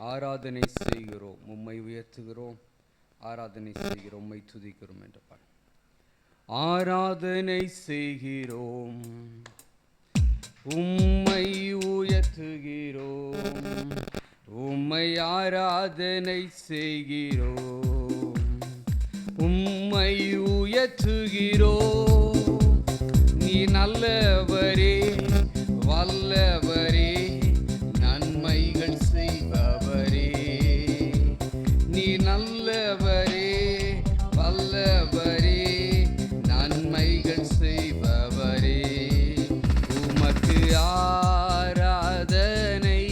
ஆராதனை செய்கிறோம், உம்மை உயர்த்துகிறோம், ஆராதனை செய்கிறோம், உம்மை துதிக்கிறோம் என்ற பாடல். ஆராதனை செய்கிறோம், உம்மை உயர்த்துகிறோம், உம்மை ஆராதனை செய்கிறோம், உம்மை உயர்த்துகிறோம். நீ நல்லவரே, வல்லவரே, நன்மைகள் செய்பவரே. நீ நல்லவரே, வல்லவரே, நன்மைகள் செய்பவரே. உமக்கு ஆராதனை,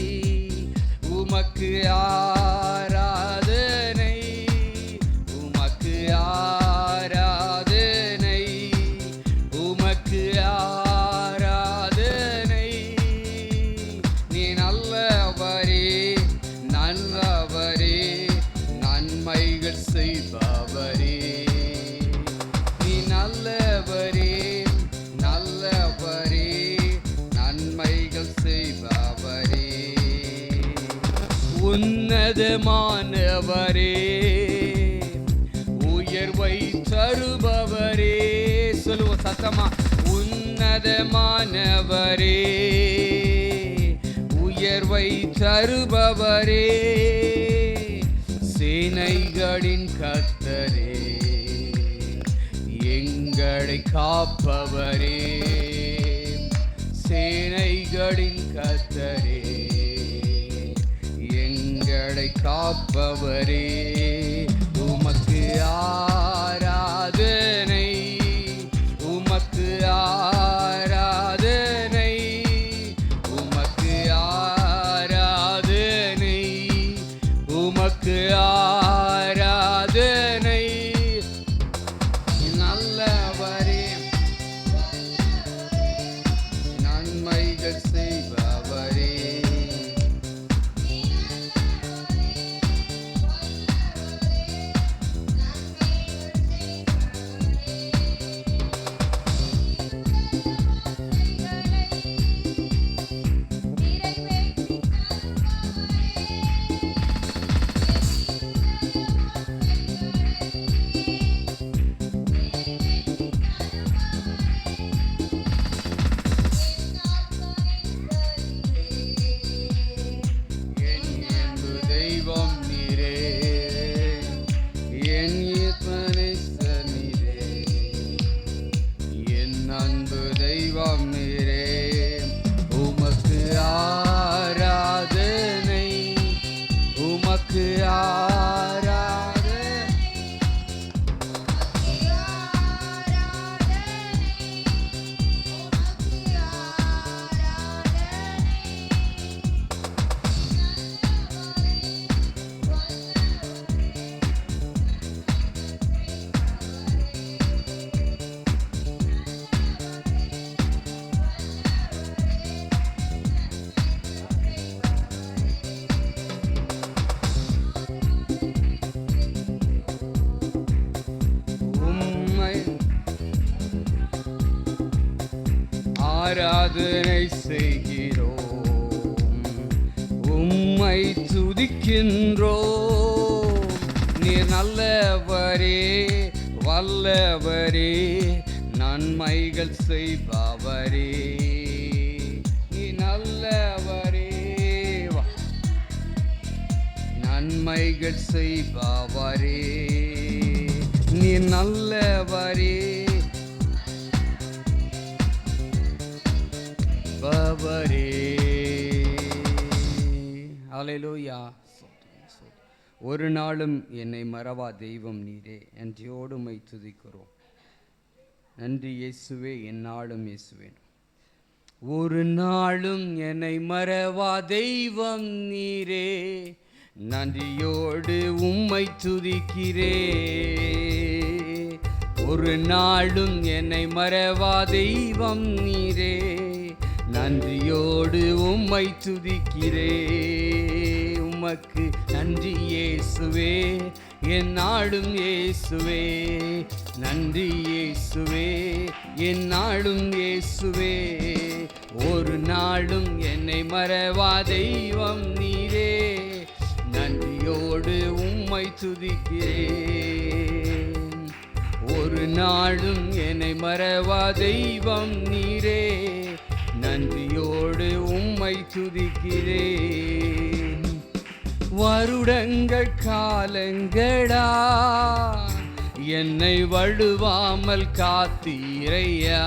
உமக்கு ஆராதனை, உமக்கு ஆராதனை, உமக்கு ஆராதனை. நீ நல்லவரே, நல்லவரே, நன்மைகள் செய்பவரே. நீ நல்லவரே, நல்லவரே, நன்மைகள் செய்பவரே. உன்னதமானவரே, உயர்வை தருபவரே. சொல்லுவோம் சத்தமா. உன்னதமானவரே, உயர்வை தருபவரே, சேனைகளின் கர்த்தரே, எங்களை காப்பவரே. சேனைகளின் கர்த்தரே, எங்களை காப்பவரே. உமக்கு ஆராதனை, உமக்கு ஆராதனை, உமக்கு ஆராதனை, உமக்கு ஆராதனை. நல்லவரே, நன்மைகள் செய்பவரே. ஆராதனை செய்கிறோம், உம்மை துதிக்கின்றோம். நீர் நல்லவரே, வல்லவரே, நன்மைகள் செய்பவரே. நீ நல்லவரே, நன்மைகள் செய்பவரே. நீ நல்லவரே, பவரே. ஹல்லேலூயா. ஒரு நாளும் என்னை மறவா தெய்வம் நீரே, நன்றியோடு உம்மை துதிக்கிறோம். நன்றி இயேசுவே, எந்நாளும் இயேசுவே. ஒரு நாளும் என்னை மறவா தெய்வம் நீரே, நன்றியோடு உம்மை துதிக்கிறே. ஒரு நாளும் என்னை மறவா தெய்வம் நீரே, நன்றியோடு உம்மை துதிக்கிறே. உமக்கு நன்றி இயேசுவே, எந்நாளும் இயேசுவே. நன்றி இயேசுவே, எந்நாளும் இயேசுவே. ஒரு நாளும் என்னை மறவா தெய்வம் நீரே, நன்றியோடு உம்மை துதிக்கிறேன். ஒரு நாளும் என்னை மறவா தெய்வம் நீரே, நன்றியோடு உம்மை துதிக்கிறேன். வருடங்கள் காலங்களா என்னை வழுவாமல் காத்தீரையா,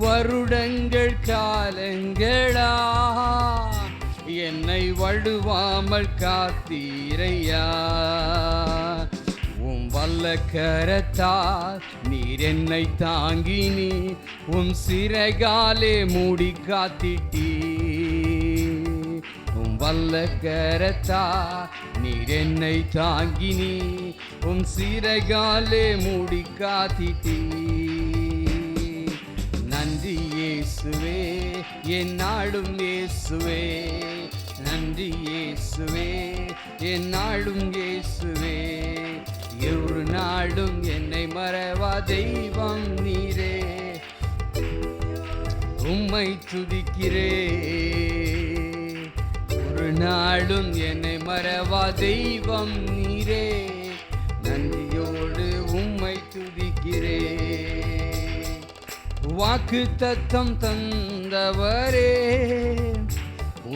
வருடங்கள் காலங்களா என்னை வழுவாமல் காத்தீரையா. உம் வல்ல கரத்தால் நீர் என்னை தாங்கினி, உம் சிறகாலே மூடி காத்திட்டீ. உம் வல்ல கரத்தால் நீர் என்னை தாங்கினி, உம் சிறகாலே மூடி காத்திட்டீ. நன்றி இயேசுவே, என்னாலும் இயேசுவே, நன்றி இயேசுவே, என்னாலும் இயேசுவே. ஒரு நாளும் என்னை மறவா தெய்வம் நீரே, உம்மை துதிக்கிறேன். ஒரு நாளும் என்னை மறவா தெய்வம் நீரே, நன்றியோடு உம்மை துதிக்கிறேன். வாக்கு தத்தம் தந்தவரே,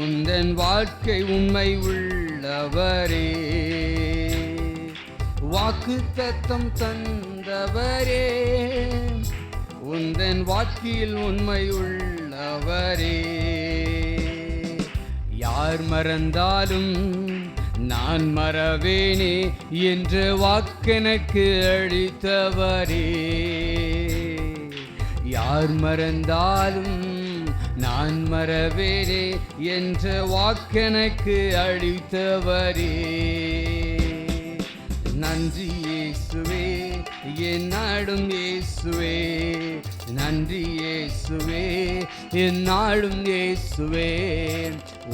உந்தன் வாழ்க்கை உண்மை உள்ளவரே. வாக்கு தத்தம் தந்தவரே, உந்தன் வாக்கில் உண்மை உள்ளவரே. யார் மறந்தாலும் நான் மறவேனே என்ற வாக்கெனக்கு அளித்தவரே. யார் மறந்தாலும் நான் மறவேனே என்ற வாக்கெனக்கு அளித்தவரே. நன்றி இயேசுவே, என்னாலும் இயேசுவே, நன்றி இயேசுவே, என்னாலும் இயேசுவே.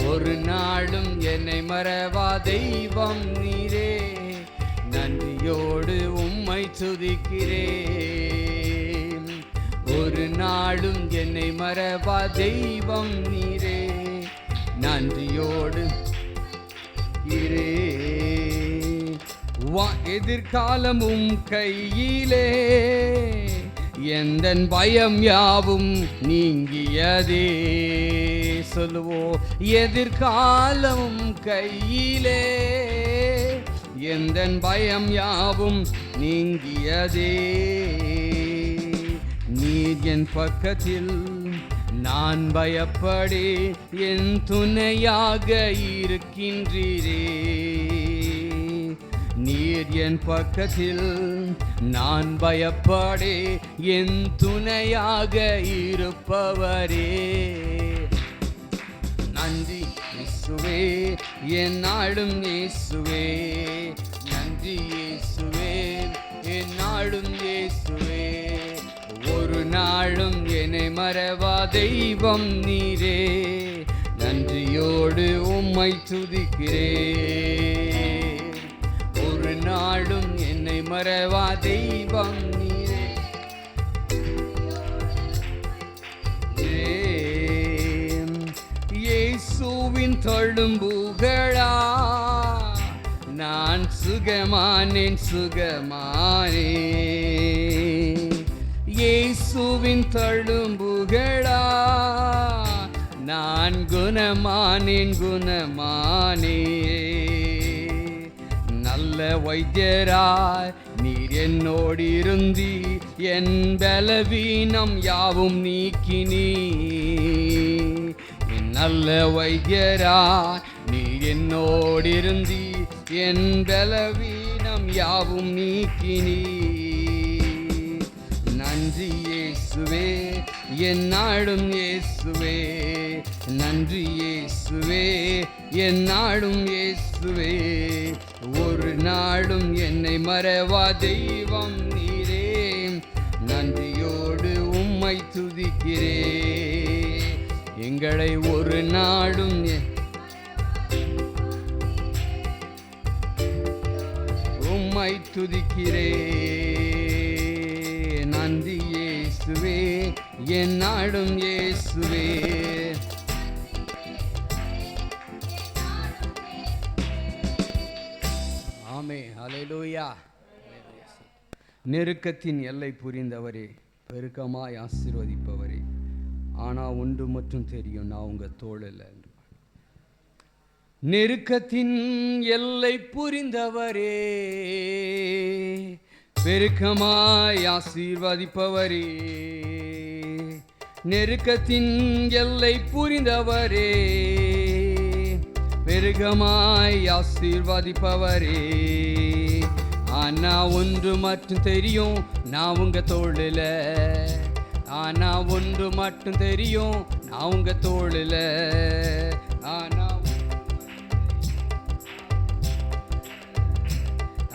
ஒரு நாளும் என்னை மறவா தெய்வம் நீரே, நன்றியோடு உம்மை துதிக்கிறேன். ஒரு நாளும் என்னை மறவா தெய்வம் நீரே, நன்றியோடு எதிர்காலமும் கையிலே, எந்தன் பயம் யாவும் நீங்கியதே. சொல்லுவோம், எதிர்காலமும் கையிலே, எந்தன் பயம் யாவும் நீங்கியதே. நீர் என் பக்கத்தில் நான் பயப்படே, என் துணையாக இருக்கின்றீரே. நீர் என் பக்கத்தில் நான் பயப்படே, என் துணையாக இருப்பவரே. நன்றி இயேசுவே, என்னாலும் இயேசுவே, நன்றி இயேசுவே, என்னாலும் இயேசுவே. ஒரு நாளும் என்னை மறவா தெய்வம் நீரே, நன்றியோடு உம்மை துதிக்கிறேன். ஒரு நாளும் என்னை மறவா தெய்வம் நீரே. இயேசுவின் தழும்புகளா நான் சுகமானேன், சுகமானேன். இயேசுவின் தழும்புகளா நான் குணமானேன், குணமானேன். நல்ல வைத்தியராய் நீர் என்னோடு இருந்தி, என் பலவீனம் யாவும் நீக்கினீ. நல்ல வைத்தியராய் நீர் என்னோடு இருந்தி, என் பலவீனம் யாவும் நீக்கினீ. நன்றி இயேசுவே, என்னாலும் இயேசுவே, நன்றி இயேசுவே, என்னாலும் இயேசுவே. ஒரு நாளும் என்னை மறவா தெய்வம் நீரே, நன்றியோடு உம்மை துதிக்கிறேன். எங்களை ஒரு நாளும் உம்மை துதிக்கிறேன். நன்றி இயேசுவே, என்னாலும் இயேசுவே. நெருக்கத்தின் எல்லை புரிந்தவரே, பெருக்கமாய் ஆசீர்வதிப்பவரே, ஆனால் ஒன்று மட்டும் தெரியும், நான் உங்கள் தோளில். நெருக்கத்தின் எல்லை புரிந்தவரே, பெருக்கமாய் ஆசீர்வதிப்பவரே, நெருக்கத்தின் எல்லை புரிந்தவரே, பெருக்கமாய் ஆசீர்வதிப்பவரே, ஆனா ஒன்று மட்டும் தெரியும், நான் உங்க தோளில். ஆனா ஒன்று மட்டும் தெரியும், நான் உங்க தோளில்.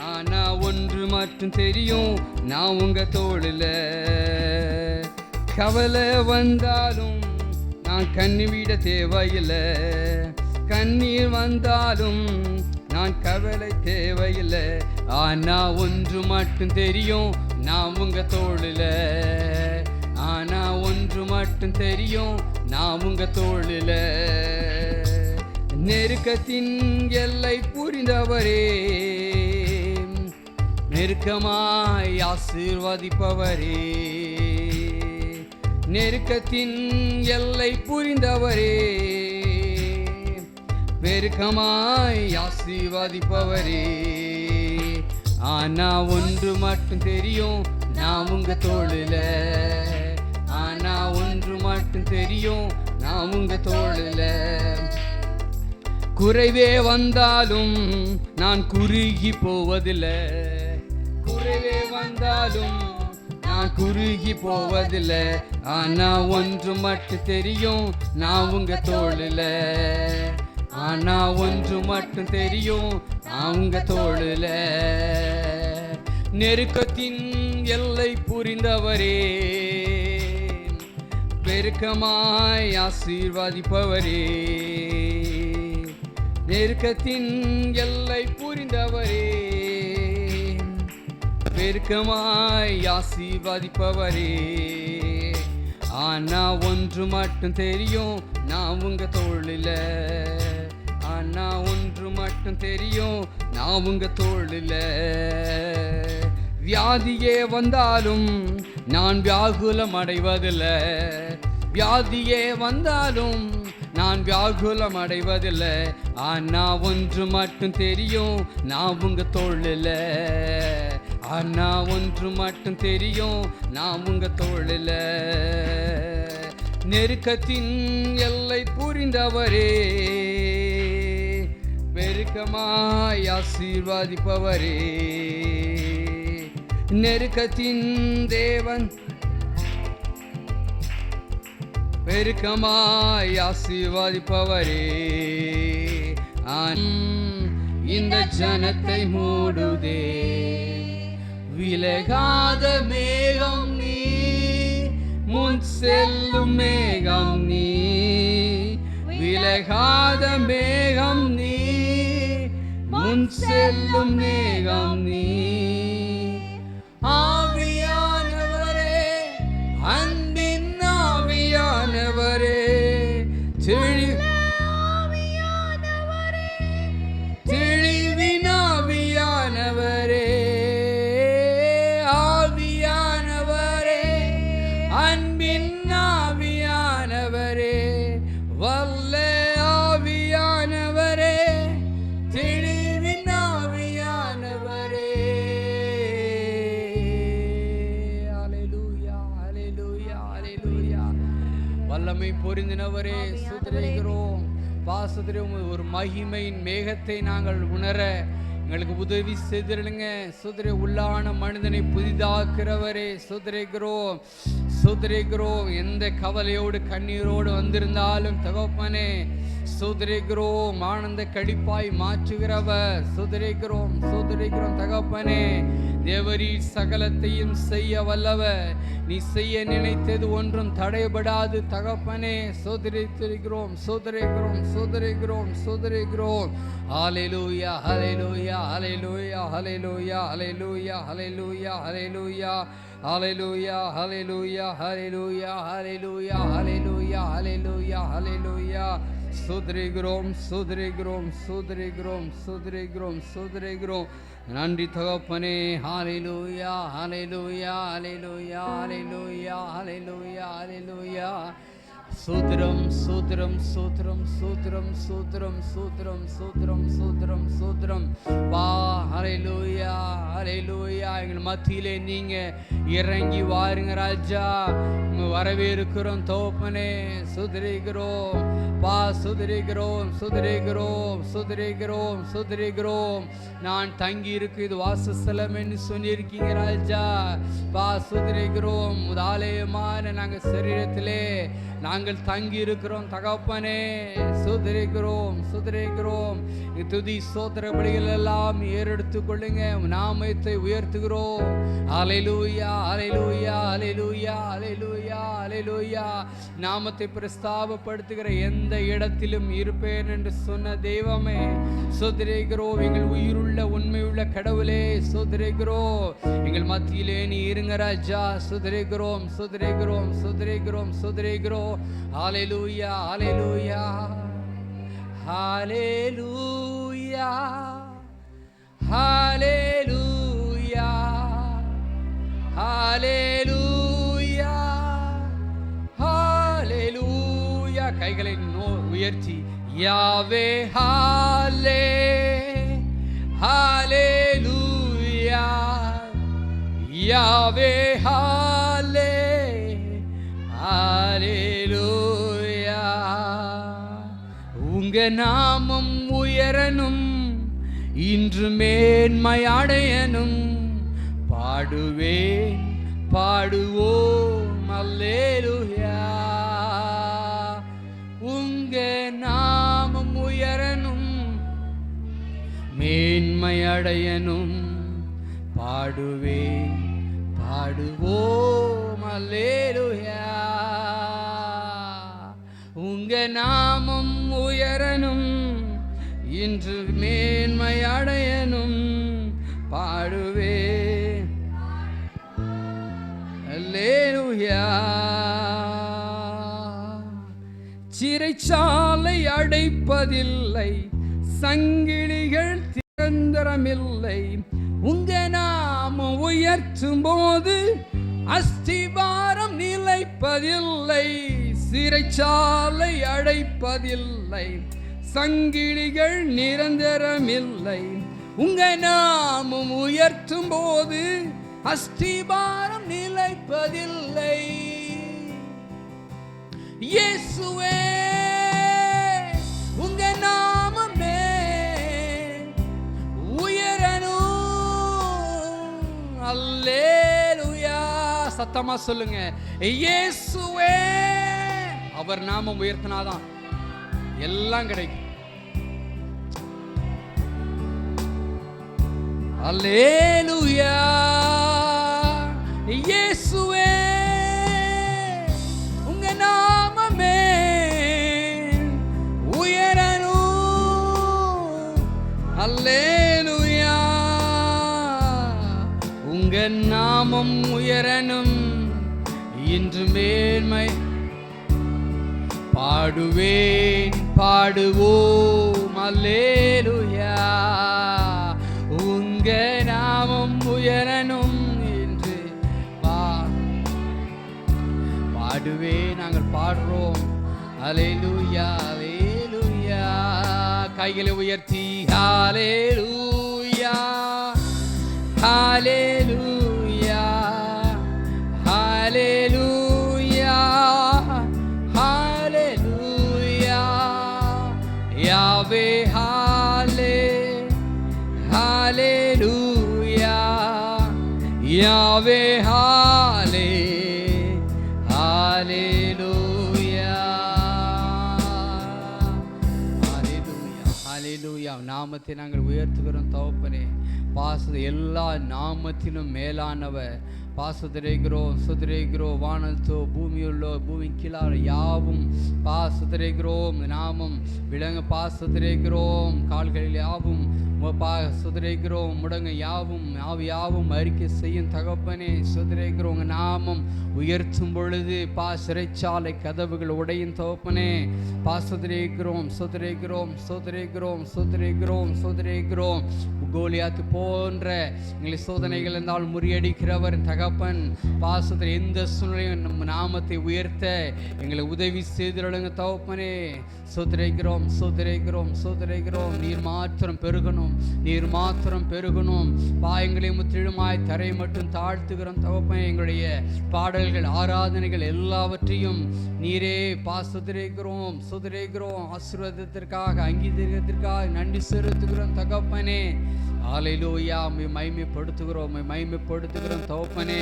ஆனா ஒன்று மட்டும் தெரியும், நான் உங்க தோளில். கவலை வந்தாலும் நான் கண்ணீர் தேவையில்லை, கண்ணீர் வந்தாலும் நான் கவலை தேவையில்லை. ஆனா ஒன்று மட்டும் தெரியும், நான் உங்க தோளில். ஆனா ஒன்று மட்டும் தெரியும், நான் உங்க தோளில். நெருக்கத்தின் எல்லை புரிந்தவரே, நெருக்கமாய் ஆசீர்வதிப்பவரே, நெருக்கத்தின் எல்லை புரிந்தவரே, பெருக்கமாய் ஆசீர்வதிப்பவரே, ஆனா ஒன்று மட்டும் தெரியும், நான் உங்க தோளில். ஆனா ஒன்று மட்டும் தெரியும், நான் உங்க தோளில். குறைவே வந்தாலும் நான் குறுகி போவதில்லை, குறைவே வந்தாலும் நான் குறுகி போவதில்லை. ஆனா ஒன்று மட்டும் தெரியும், நான் உங்க தோளில். ஆனா ஒன்று மட்டும் தெரியும், நான் உங்க தோளில். நெருக்கத்தின் எல்லை புரிந்தவரே, பெருக்கமாய் ஆசீர்வதிப்பவரே, நெருக்கத்தின் எல்லை புரிந்தவரே, பெருக்கமாய் ஆசீர்வதிப்பவரே, ஆனா ஒன்று மட்டும் தெரியும், நான் உங்க தோளில். ஆனா ஒன்று மட்டும் தெரியும், நான் உங்க தோளில். வியாதியே வந்தாலும் நான் வியாகுலம் அடைவதில்லை, வியாதியே வந்தாலும் நான் வியாகுலம் அடைவதில்லை. ஆனா ஒன்று மட்டும் தெரியும், நான் உங்க தோளில். ஆனா ஒன்று மட்டும் தெரியும், நான் உங்க தோளில். நெருக்கத்தின் எல்லை புரிந்தவரே, பெருக்கமாய் ஆசீர்வதிப்பவரே, நெருக்கத்தின் தேவன், பெருக்கமாய் ஆசீர்வதிப்பவரே, இந்த ஜனத்தை மூடுதே விலகாத மேகம் நீ, முன் செல்லும் மேகம் நீ, விலகாத மேகம் நீ, முன் செல்லும் மேகம் நீ. ஆவியானவரே, அன்பின் ஆவியானவரே, தெளிவின் ஆவியானவரே, ஆவியானவரே, அன்பின் ஆவியானவரே, வல்ல ஆவியானவரே, தெளிவின் ஆவியானவரே. ஹல்லேலூயா, ஹல்லேலூயா, ஹல்லேலூயா. வல்லமை பொருந்தினவரே, ஸ்தோத்திரிக்கிறோம். பாசத்திலும் ஒரு மகிமையின் மேகத்தை நாங்கள் உணர எங்களுக்கு உதவி செய்திருங்க. சுதரை உள்ளான மனிதனை புதிதாக்குறவரே, சுதரைக்கிறோம், சுதரைக்கிறோம். எந்த கவலையோடு கண்ணீரோடு வந்திருந்தாலும் தகப்பனே, சுதரைக்கிறோம். ஆனந்த கழிப்பாய் மாற்றுகிறவர், சுதரைக்கிறோம், சுதரைக்கிறோம் தகப்பனே. தேவரீர் சகலத்தையும் செய்ய வல்லவர், நீ செய்ய நினைத்தது ஒன்றும் தடைபடாது தகப்பனே. சோதரித்திருக்கிறோம், சோதரிக்கிறோம், சோதரிக்கிறோம், சோதரிக்கிறோம். ஹல்லேலூயா, ஹல்லேலூயா, ஹல்லேலூயா, ஹல்லேலூயா, ஹல்லேலூயா, ஹல்லேலூயா, ஹல்லேலூயா, ஹல்லேலூயா, ஹல்லேலூயா, ஹல்லேலூயா, ஹல்லேலூயா, ஹல்லேலூயா, ஹல்லேலூயா, ஹல்லேலூயா. சுதரிகிறோம் சுதரிகிறோம் சுதரிகிறோம் சுதரிகிறோம் சுதரிகிறோம். நன்றி தகப்பனே. ஹல்லேலூயா ஹல்லேலூயா ஹல்லேலூயா ஹல்லேலூயா ஹல்லேலூயா ஹல்லேலூயா. சூத்திரம் சூத்திரம் சூத்திரம் சூத்திரம் சூத்திரம் சூத்திரம் சூத்திரம் சூத்திரம் சூத்திரம். வா ஹல்லேலூயா ஹல்லேலூயா. எங்கள் மத்தியிலே நீங்க இறங்கி வாருங்க ராஜா. வரவேற்கிறோம் தகப்பனே. சுதரிகிறோம் பா சுதரிகிறோம் சுதரிகிறோம் சுதரிகிறோம் சுதரிகிறோம். நான் தங்கி இருக்கு இது வாசஸ்தலம் என்று சொல்லியிருக்கீங்க ராஜா. பா சுதரிகிறோம். ஆலயமான நாங்கள் சரீரத்திலே நாங்கள் தங்கி இருக்கிறோம் தகப்பனே. சுதரிகிறோம் சுதரிகிறோம். துதி சோத்திர பலிகள் எல்லாம் ஏறெடுத்துக் கொள்ளுங்க. நாமத்தை உயர்த்துகிறோம். ஹல்லேலூயா ஹல்லேலூயா ஹல்லேலூயா ஹல்லேலூயா ஹல்லேலூயா. நாமத்தை பிரஸ்தாபப்படுத்துகிற எந்த இடத்திலும் இருப்பேன் என்று சொன்ன தெய்வமே சுதரிகிறோம். எங்கள் உயிருள்ள உண்மையுள்ள கடவுளே சுதரிகிறோம். எங்கள் மத்தியிலே நீ இருங்க ராஜா. சுதரிகிறோம் சுதரிகிறோம் சுதரிகிறோம் சுதரிகிறோம். ஹல்லேலூயா ஹல்லேலூயா ஹல்லேலூயா ஹல்லேலூயா ஹல்லேலூயா ஹல்லேலூயா. கைகளை உயர்த்தி யாவே ஹல்லே ஹல்லேலூயா யாவே ஹல்லே ஹல்லேலூயா. உங்க நாமம் உயரணும் இன்று மேன்மை அடையணும். பாடுவேன் பாடுவோம் அல்லேலூயா. உங்க நாமம் உயரணும் மேன்மை அடையணும். பாடுவேன் பாடுவோம் அல்லேலூயா. உங்க நாமம் உயரணும் இன்று மேன்மை அடையணும். பாடுவேன் அல்லேலூயா. சிறைச்சாலை அடைப்பதில்லை, சங்கிலிகள் திறந்தரமில்லை. உங்க நாமம் உயர்த்தும் போது அஸ்திபாரம் நிலைப்பதில்லை. சிறைச்சாலை அடைப்பதில்லை, சங்கிலிகள் நிரந்தரமில்லை. உங்க நாமம் உயர்த்தும் போது அஸ்திபாரம் நிலைப்பதில்லை. இயேசுவே உங்க நாமமே உயரணும். அல்லேலூயா. சத்தமா சொல்லுங்க இயேசுவே. அவர் நாமம் உயர்த்தினாதான் எல்லாம் கிடைக்கும். அல்லேலூயா. இயேசுவே உங்க நாமமே உயரணும். அல்லேலூயா. உங்க நாமம் உயரணும் இன்று மேன்மை. பாடுவேன் பாடுவோம் அல்லேலூயா. உங்க நாமம் உயரணும் என்று பாடுவே. நாங்கள் பாடுறோம் அல்லேலூயா அல்லேலூயா. கைகளை உயர்த்தி அல்லேலூயா அல்லேலூயா அல்லேலூயா அல்லேலூயா. யாவே ஹல்லே ஹல்லேலூயா யாவே ஹல்லே ஹல்லேலூயா ஹல்லேலூயா ஹல்லேலூயா. நாமத்தை நாங்கள் உயர்த்துகிறோம் தகப்பனே. பாசது எல்லா நாமத்திலும் மேலானவர். பாசுதரைகிறோம் சுதரைகிறோம். வானத்தோ பூமியுள்ளோ பூமி கீழார யாவும் பாசுதரைகிறோம். நாமம் விளங்க பாசுதரைகிறோம். கால்களில் யாவும் சுதரைக்கிறோம். முடங்க யாவும் யாவும் அறிக்கை செய்யும் தகப்பனே, சுதரைக்கிறோம். உங்க நாமம் உயர்த்தும் பொழுது சிறைச்சாலை கதவுகள் உடையும் தகப்பனே. சுதரைக்கிறோம் சுதரைக்கிறோம் சுதரைக்கிறோம் சுதரைக்கிறோம் சுதரைக்கிறோம். கோலியாத்து போன்ற எங்களை சோதனைகள் இருந்தால் முறியடிக்கிறவர் தகப்பன். பாசத்தில் எந்த சூழ்நிலையும் நம்ம நாமத்தை உயர்த்த எங்களை உதவி செய்திருங்க தகப்பனே. சுதரைக்கிறோம் சுதரைக்கிறோம் சுதரைக்கிறோம். நீர் மாத்திரம் பெருகணும், நீர் மாத்திரம் பெருகணும். எங்களை முற்றிலுமாய் தரை மட்டும் தாழ்த்துகிறோம் தகப்பனே. எங்களுடைய பாடல்கள் ஆராதனைகள் எல்லாவற்றையும் நீரே சுதரைக்கிறோம் சுதரைக்கிறோம். ஆசீர்வாதத்திற்காக அங்கீகரிக்கிறதுக்காக நன்றி செலுத்துகிறோம் தகப்பனே. ஹல்லேலூயா. மகிமைப்படுத்துகிறோம் மகிமைப்படுத்துகிறோம் தகப்பனே.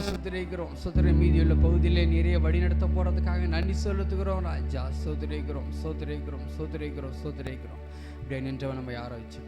சுதரைக்கிறோம் சுதரை மீதியுள்ள பகுதியிலே நிறைய வழிநடத்த போறதுக்காக நன்றி செலுத்துகிறோம் ராஜா. சுதரைக்கிறோம் சுதரைக்கிறோம் சுதரைக்கிறோம் சுதரைக்கிறோம். இப்படி நின்றவன் நம்ம யாரை வச்சு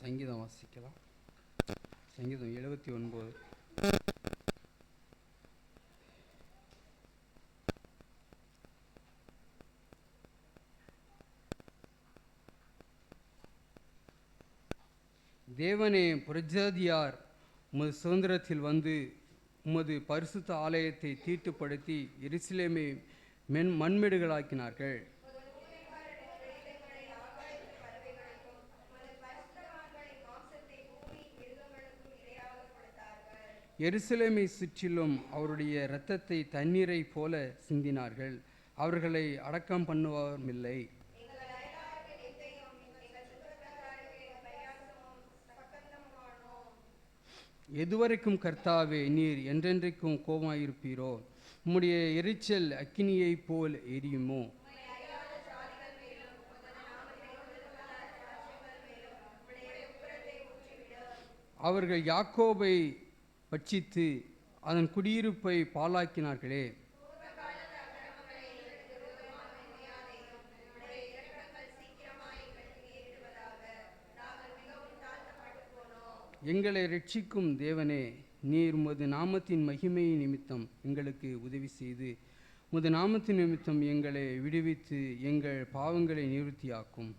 சங்கீதம் வாசிக்கலாம். சங்கீதம் 79. தேவனே, புரஜாதியார் உமது சுதந்திரத்தில் வந்து உமது பரிசுத்த ஆலயத்தை தீட்டுப்படுத்தி எருசலேமை மண்மேடுகளாக்கினார்கள். எருசலேமை சுற்றிலும் அவருடைய இரத்தத்தை தண்ணீரை போல சிந்தினார்கள். அவர்களை அடக்கம் பண்ணுவதும் இல்லை. எதுவரைக்கும் கர்த்தாவே நீர் என்றென்றைக்கும் கோபமாயிருப்பீரோ? உம்முடைய எரிச்சல் அக்கினியை போல் எரியுமோ? அவர்கள் யாக்கோபை பட்சித்து அதன் குடியிருப்பை பாழாக்கினார்களே. எங்களை ரட்சிக்கும் தேவனே, நீர் உமது நாமத்தின் மகிமை நிமித்தம் எங்களுக்கு உதவி செய்து உமது நாமத்தின் நிமித்தம் எங்களை விடுவித்து எங்கள் பாவங்களை நிவர்த்தியாக்கும்.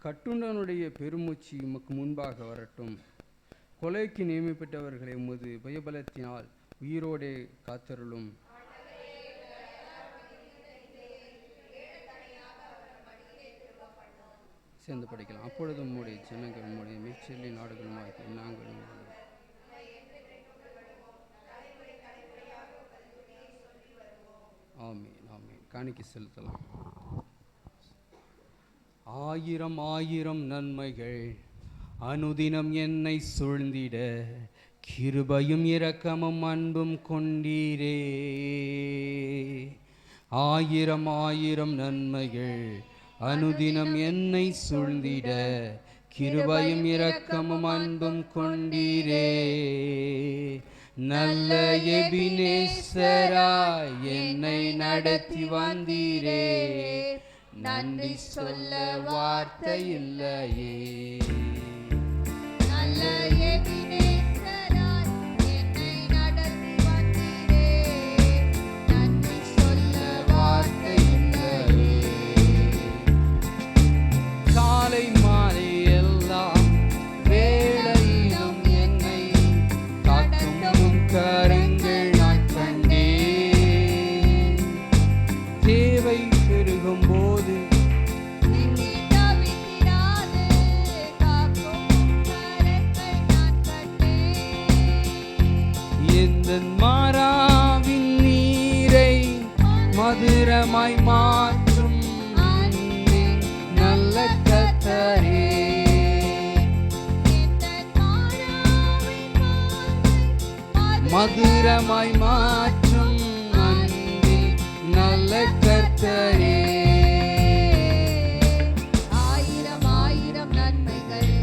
கட்டுண்டனுடைய பெருமூச்சு உமக்கு முன்பாக வரட்டும். கொலைக்கு நியமிக்கப்பட்டவர்களை உமது பயபலத்தினால் உயிரோடே காத்தருளும். சேர்ந்து படிக்கலாம். அப்பொழுது உம்முடைய ஜனங்கள் உம்முடைய மேய்ச்சலி நாடுகளுமாய் நாங்களும் ஆமீன் ஆமீன். காணிக்கை செலுத்தலாம். ஆயிரம் ஆயிரம் நன்மைகள் அனுதினம் என்னை சூழ்ந்திட கிருபையும் இரக்கமும் அன்பும் கொண்டீரே. ஆயிரம் ஆயிரம் நன்மைகள் அனுதினம் என்னை சூழ்ந்திட கிருபையும் இரக்கமும் அன்பும் கொண்டீரே. நல்ல எபினேசராய் என்னை நடத்தி வந்தீரே. நன்றி சொல்ல வார்த்தை இல்லையே. நல்ல எபினேசராய் என்னை நடத்தி வந்தீரே. நன்றி சொல்ல வார்த்தை இல்லையே. காலை மாலை எல்லாம் வேளையிலும் என்னை காக்கும் மதுரமாய் மாற்றும் நல்ல கர்த்தரே, மதுரமாய் மாற்றும் அன்பின் நல்ல கர்த்தரே. ஆயிரம் ஆயிரம் நன்மைகள்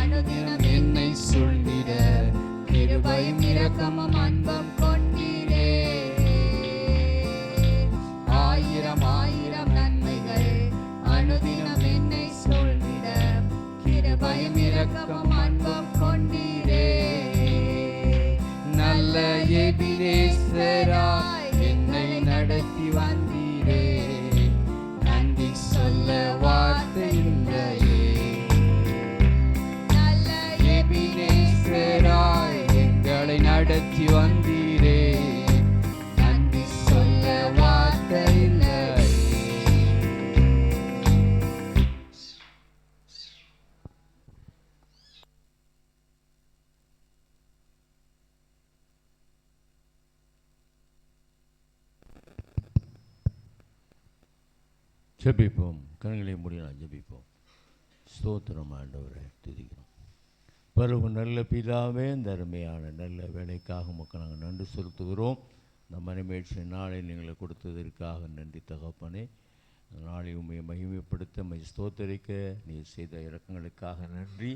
அனுதினம் என்னை சூழ்ந்திட, கிருபையும் இரக்கமும் அன்பும் கொண்டீரே. ஆயிரம் ஆயிரம் நன்மைகள் அனுதினம் என்னை சூழ்ந்திட, கிருபையும் இரக்கமும் அன்பும் கொண்டீரே. நல்ல எபினேசராய் என்னை நடத்தி வந்தீரே, நன்றி சொல்ல வார்த்தை இல்லையே. நல்ல எபினேசராய் எங்களை நடத்தி வந்தீரே, நன்றி சொல்ல வார்த்தை இல்லையே. ஜெபிப்போம். கண்களை மூடினால் ஜெபிப்போம். ஸ்தோத்திரம் ஆண்டவரே, துதிக்கிறோம். பரவு நல்ல பிதாவே, இந்த அருமையான நல்ல வேலைக்காக மக்கள் நாங்கள் நன்றி செலுத்துகிறோம். இந்த மணிமேட்சி நாளை நீங்கள் கொடுத்ததற்காக நன்றி தகப்பனே. நாளை உண்மை மகிமைப்படுத்த மை ஸ்தோத்தரிக்க நீர் செய்த இரக்கங்களுக்காக நன்றி.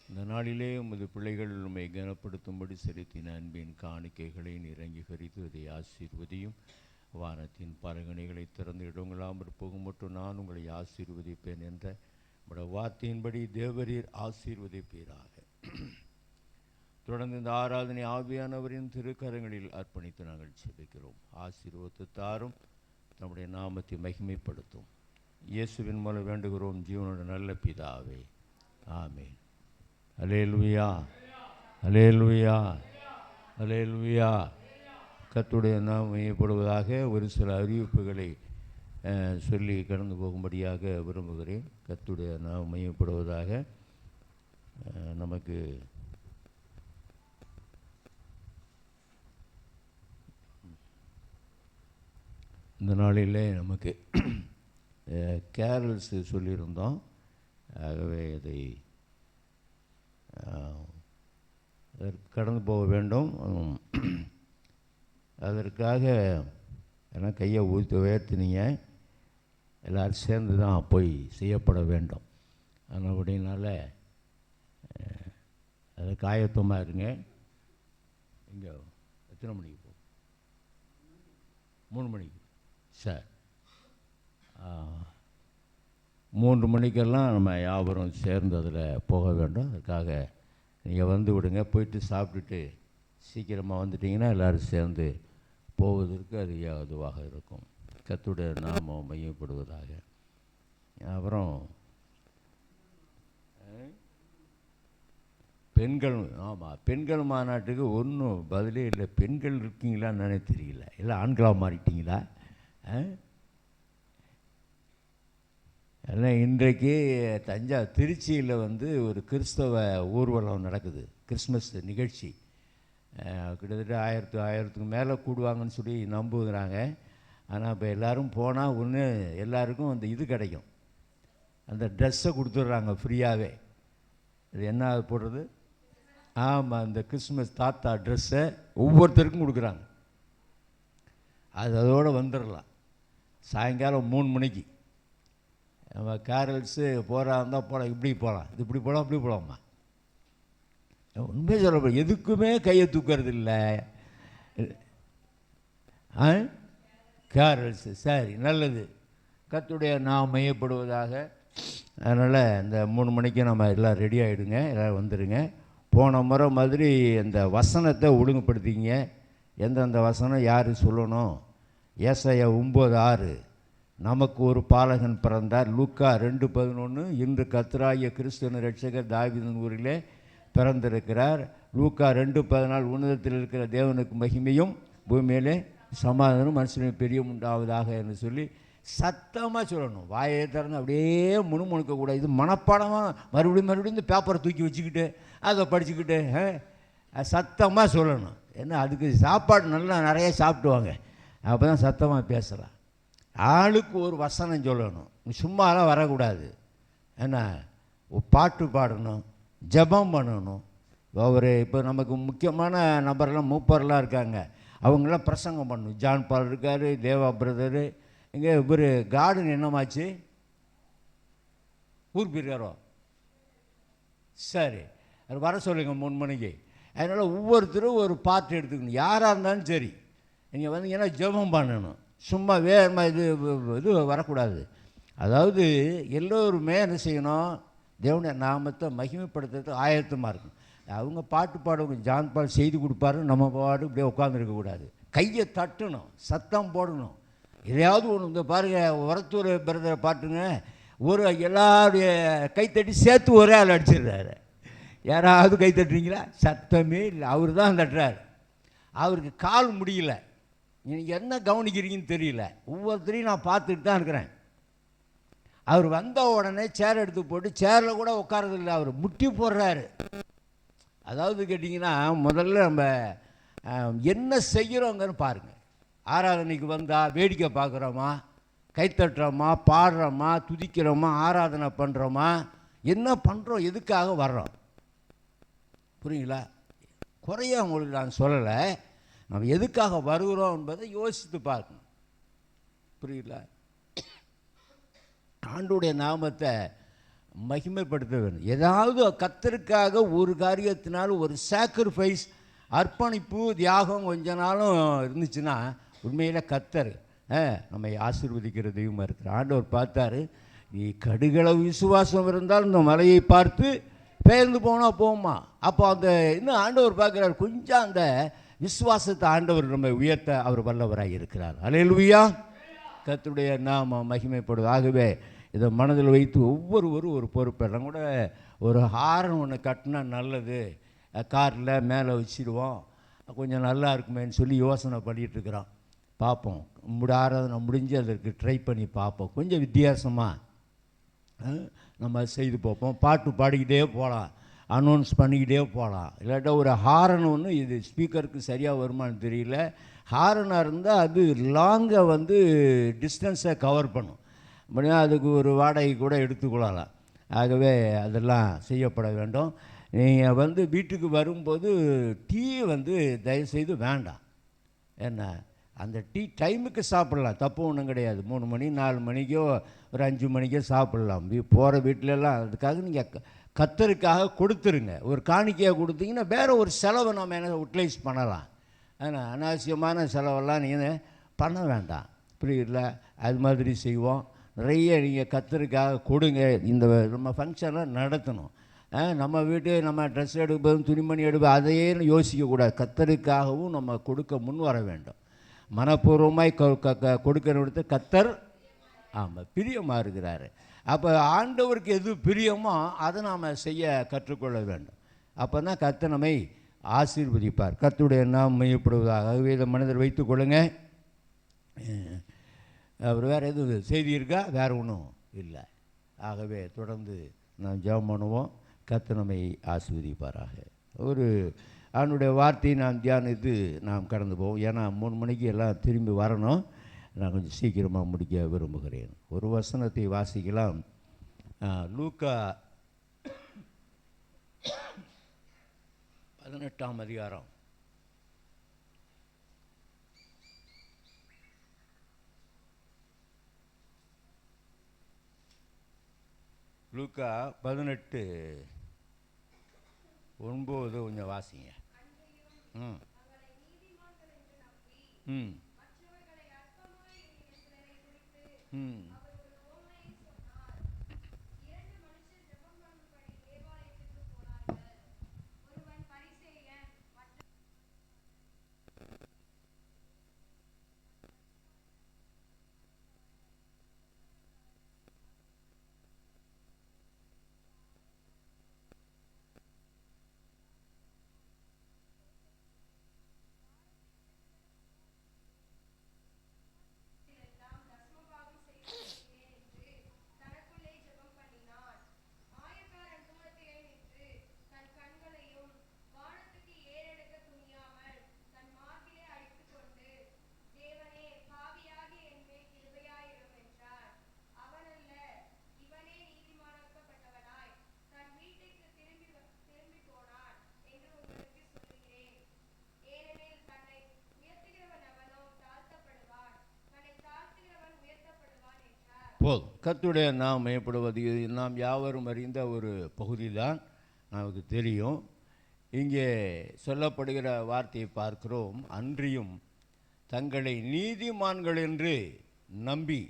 இந்த நாளிலே உமது பிள்ளைகள் உண்மை கனப்படுத்தும்படி செலுத்தின அன்பின் காணிக்கைகளை நீர் அங்கீகரித்து அதை ஆசீர்வதியும். வானத்தின் பலகணிகளை திறந்து இடங்களாமல் போகும் மட்டும் நான் உங்களை ஆசீர்வதிப்பேன் என்ற உடைய வார்த்தையின்படி தேவரீர் ஆசீர்வதிப்பீராக. தொடர்ந்து இந்த ஆராதனை ஆவியானவரின் திருக்கரங்களில் அர்ப்பணித்து நாங்கள் ஜெபிக்கிறோம். ஆசீர்வதித்தாரும் நம்முடைய நாமத்தை மகிமைப்படுத்தும். இயேசுவின் மூலம் வேண்டுகிறோம் ஜீவனோட நல்ல பிதாவே, ஆமென். அல்லேலூயா, அல்லேலூயா, அல்லேலூயா. கர்த்தருடைய நாமம் மையப்படுவதாக ஒரு சில அறிவிப்புகளை சொல்லி கடந்து போகும்படியாக விரும்புகிறேன். கர்த்தருடைய நாமம் மையப்படுவதாக. நமக்கு இந்த நாளில் நமக்கு கேரல்ஸ் சொல்லியிருந்தோம். ஆகவே அதை கடந்து போக வேண்டும். அதற்காக எல்லாம் கையை உயர்த்தினீங்க. எல்லோரும் சேர்ந்து தான் போய் செய்யப்பட வேண்டும். அப்படினால அதுக்கு ஆயத்தமாக இருங்க. இங்கே எத்தனை மணிக்கு போ? 3 மணிக்கு சார். 3 மணிக்கெல்லாம் நம்ம யாவரும் சேர்ந்து அதில் போக வேண்டும். அதுக்காக நீங்கள் வந்து விடுங்க. போயிட்டு சாப்பிட்டுட்டு சீக்கிரமாக வந்துட்டிங்கன்னா எல்லோரும் சேர்ந்து போவதற்கு அது ஏதுவாக இருக்கும். கர்த்தருடைய நாமம் மையப்படுவதாக. அப்புறம் பெண்கள், ஆமாம், பெண்கள் மாநாட்டுக்கு ஒன்றும் பதிலே இல்லை. பெண்கள் இருக்கீங்களான்னு நினைத்து தெரியல. இல்லை ஆண்களாக மாறிட்டீங்களா? எல்லாம் இன்றைக்கு திருச்சியில் ஒரு கிறிஸ்தவ ஊர்வலம் நடக்குது. கிறிஸ்மஸ் நிகழ்ச்சி. கிட்டத்தட்ட 1000க்கு மேலே கூடுவாங்கன்னு சொல்லி நம்புகிறாங்க. ஆனால் இப்போ எல்லோரும் போனால் ஒன்று எல்லாருக்கும் அந்த இது கிடைக்கும், அந்த ட்ரெஸ்ஸை கொடுத்துட்றாங்க ஃப்ரீயாகவே. அது என்ன போடுறது? ஆமாம், அந்த கிறிஸ்மஸ் தாத்தா ட்ரெஸ்ஸை ஒவ்வொருத்தருக்கும் கொடுக்குறாங்க. அதோடு வந்துடலாம். சாயங்காலம் 3 மணிக்கு நம்ம கேரல்ஸு போகிறா இருந்தால் போகலாம். இப்படி போகலாம், இது இப்படி போகலாம், அப்படி போகலாமா? உண்மையை சொல்ல எதுக்குமே கையை தூக்கிறது இல்லை. கேரல்ஸு சரி, நல்லது. கர்த்தருடைய நாமம் மையப்படுவதாக. அதனால் இந்த 3 மணிக்கு நம்ம எல்லாம் ரெடி ஆகிடுங்க. எல்லோரும் வந்துடுங்க. போன முறை மாதிரி அந்த வசனத்தை ஒழுங்குபடுத்திங்க. எந்தெந்த வசனம் யார் சொல்லணும்? ஏசாயா 9:6 நமக்கு ஒரு பாலகன் பிறந்தார். லூக்கா 2:11 இன்று கர்த்தராகிய கிறிஸ்துவின் இரட்சகர் தாவீதின் ஊரிலே பிறந்திருக்கிறார். லூக்கா 2:14 உன்னதத்தில் இருக்கிற தேவனுக்கு மகிமையும் பூமியிலே சமாதானம் மனுஷனுக்கு பெரிய உண்டாவதாக என்று சொல்லி சத்தமாக சொல்லணும். வாயை திறந்து அப்படியே முணுமுணுக்கக்கூடாது. இது மனப்பாடமாக மறுபடியும் இந்த பேப்பரை தூக்கி வச்சுக்கிட்டு அதை படிச்சுக்கிட்டு சத்தமாக சொல்லணும். ஏன்னா அதுக்கு சாப்பாடு நல்லா நிறைய சாப்பிட்டுவாங்க. அப்போ தான் சத்தமாக பேசலாம். ஆளுக்கு ஒரு வசனம் சொல்லணும், சும்மாலாம் வரக்கூடாது. என்ன, பாட்டு பாடணும், ஜெபம் பண்ணணும். இப்போ நமக்கு முக்கியமான நபர்லாம் மூப்பர்லாம் இருக்காங்க, அவங்களாம் பிரசங்கம் பண்ணணும். ஜான் பால் இருக்கார், தேவா பிரதரு. இங்கே இவர் கார்டன் என்னமாச்சு, ஊர் போயிருக்காரோ? சரி, அது வர சொல்லுங்க 3 மணிக்கு. அதனால் ஒவ்வொருத்தரும் ஒரு பார்ட் எடுத்துக்கணும். யாராக இருந்தாலும் சரி, நீங்கள் வந்தீங்கன்னா ஜெபம் பண்ணணும். சும்மா வேறு இது வரக்கூடாது. அதாவது எல்லோருமே என்ன செய்யணும், தேவனுடைய நாமத்தை மகிமைப்படுத்துறதுக்கு ஆயத்தமாக இருக்கும். அவங்க பாட்டு பாடுவாங்க, ஜான் பால் செய்தி கொடுப்பாரு, நம்ம பாடு இப்படியே உட்காந்துருக்கக்கூடாது. கையை தட்டணும், சத்தம் போடணும். எதையாவது ஒன்று. இந்த பாருங்கள், உரத்தூர் பிரதரை பாட்டுங்க, ஒரு எல்லாருடைய கைத்தட்டி சேர்த்து ஒரே ஆள் அடிச்சிடுறாரு. யாராவது கை தட்டுறீங்களா? சத்தமே இல்லை, அவர் தான் தட்டுறாரு. அவருக்கு கால் முடியல. நீங்கள் என்ன கவனிக்கிறீங்கன்னு தெரியல. ஒவ்வொருத்தரையும் நான் பார்த்துட்டு தான் இருக்கிறேன். அவர் வந்த உடனே சேர் எடுத்து போட்டு சேரில் கூட உட்காரதில்லை, அவர் முட்டி போடுறாரு. அதாவது கேட்டிங்கன்னா, முதல்ல நம்ம என்ன செய்கிறோங்கன்னு பாருங்கள். ஆராதனைக்கு வந்தால் வேடிக்கை பார்க்குறோமா, கைத்தட்டுறோமா, பாடுறோமா, துதிக்கிறோமா, ஆராதனை பண்ணுறோமா, என்ன பண்ணுறோம், எதுக்காக வர்றோம்? புரியுங்களா? குறைய உங்களுக்கு நான் சொல்லலை, நம்ம எதுக்காக வருகிறோம் என்பதை யோசித்து பார்க்கணும். புரியுங்களா? ஆண்டவருடைய நாமத்தை மகிமைப்படுத்த வேண்டும். ஏதாவது கர்த்தருக்காக ஒரு காரியத்தினாலும் ஒரு சாக்ரிஃபைஸ், அர்ப்பணிப்பு, தியாகம் கொஞ்ச நாளும் இருந்துச்சுன்னா உண்மையில் கர்த்தர் நம்மை ஆசீர்வதிக்கிற தெய்வமாக இருக்கிற ஆண்டவர் பார்த்தாரு. நீ கடுகளவு விசுவாசம் இருந்தால் இந்த மலையை பார்த்து பெயர்ந்து போனால் போகுமா. அப்போ அந்த இன்னும் ஆண்டவர் பார்க்குறாரு, கொஞ்சம் அந்த விசுவாசத்தை ஆண்டவர் நம்ம உயர்த்த அவர் வல்லவராக இருக்கிறார். அல்லேலூயா. கர்த்தருடைய நாம மகிமைப்படுது. ஆகவே இதை மனதில் வைத்து ஒவ்வொருவரும் ஒரு பொறுப்பெல்லாம் கூட ஒரு ஹாரன் ஒன்று கட்டினா நல்லது, காரில் மேலே வச்சிடுவோம், கொஞ்சம் நல்லா இருக்குமேன்னு சொல்லி யோசனை பண்ணிகிட்ருக்குறோம். பார்ப்போம், ஆராதனை முடிஞ்சு அதற்கு ட்ரை பண்ணி பார்ப்போம். கொஞ்சம் வித்தியாசமாக நம்ம செய்து பார்ப்போம். பாட்டு பாடிக்கிட்டே போகலாம், அனௌன்ஸ் பண்ணிக்கிட்டே போகலாம். இல்லாட்டா ஒரு ஹாரன் ஒன்று, இது ஸ்பீக்கருக்கு சரியாக வருமானு தெரியல, ஹாரனாக இருந்தால் அது லாங்கை டிஸ்டன்ஸை கவர் பண்ணும். அப்படின்னா அதுக்கு ஒரு வாடகை கூட எடுத்துக்கொள்ளலாம். ஆகவே அதெல்லாம் செய்யப்பட வேண்டும். நீங்கள் வீட்டுக்கு வரும்போது டீ தயவுசெய்து வேண்டாம். என்ன, அந்த டீ டைமுக்கு சாப்பிட்லாம், தப்பு ஒன்றும் கிடையாது. 3 மணி 4 மணிக்கோ ஒரு 5 மணிக்கோ சாப்பிட்லாம். போகிற வீட்டிலலாம் அதுக்காக நீங்கள் கர்த்தருக்காக கொடுத்துருங்க. ஒரு காணிக்கையாக கொடுத்தீங்கன்னா வேறு ஒரு செலவை நம்ம என்ன யூட்டிலைஸ் பண்ணலாம். ஆனால் அனாவசியமான செலவெல்லாம் நீங்கள் பண்ண வேண்டாம். புரியுதுல? அது மாதிரி செய்வோம். நிறைய நீங்கள் கர்த்தருக்காக கொடுங்க. இந்த நம்ம ஃபங்க்ஷனை நடத்தணும். நம்ம வீட்டு நம்ம ட்ரெஸ் எடுப்பதும் துணிமணி எடுப்பது அதையே யோசிக்கக்கூடாது. கர்த்தருக்காகவும் நம்ம கொடுக்க முன் வர வேண்டும். மனப்பூர்வமாய் கொடுக்கறது கர்த்தர் பிரியமாக இருக்கிறாரு. அப்போ ஆண்டவருக்கு எது பிரியமோ அதை நாம் செய்ய கற்றுக்கொள்ள வேண்டும். அப்போ தான் கர்த்தர் நம்மை ஆசீர்வதிப்பார். கர்த்தருடைய நாம் மையப்படுவதாக. ஆகவே இதை மனதில் வைத்துக் கொள்ளுங்க. அவர் வேறு எதுவும் செய்தி இருக்கா? வேறு ஒன்றும் இல்லை. ஆகவே தொடர்ந்து நாம் ஜெபம் பண்ணுவோம். கர்த்தர் நம்மை ஆசீர்வதிப்பாராக. ஒரு அவனுடைய வார்த்தையை நாம் தியானித்து நாம் கடந்து போவோம். ஏன்னா 3 மணிக்கு எல்லாம் திரும்பி வரணும். நான் கொஞ்சம் சீக்கிரமாக முடிக்க விரும்புகிறேன். ஒரு வசனத்தை வாசிக்கலாம். லூக்கா 18ஆம் அதிகாரம். லூக்கா 18:9 கொஞ்சம் வாசிங்க. ம் ம் ம் போதும். கர்த்தருடைய நாம் மையப்படுவது நாம் யாவரும் அறிந்த ஒரு பகுதி தான், நமக்கு தெரியும். இங்கே சொல்லப்படுகிற வார்த்தையை பார்க்கிறோம். அன்றியும் தங்களை நீதிமான்கள் என்று நம்பி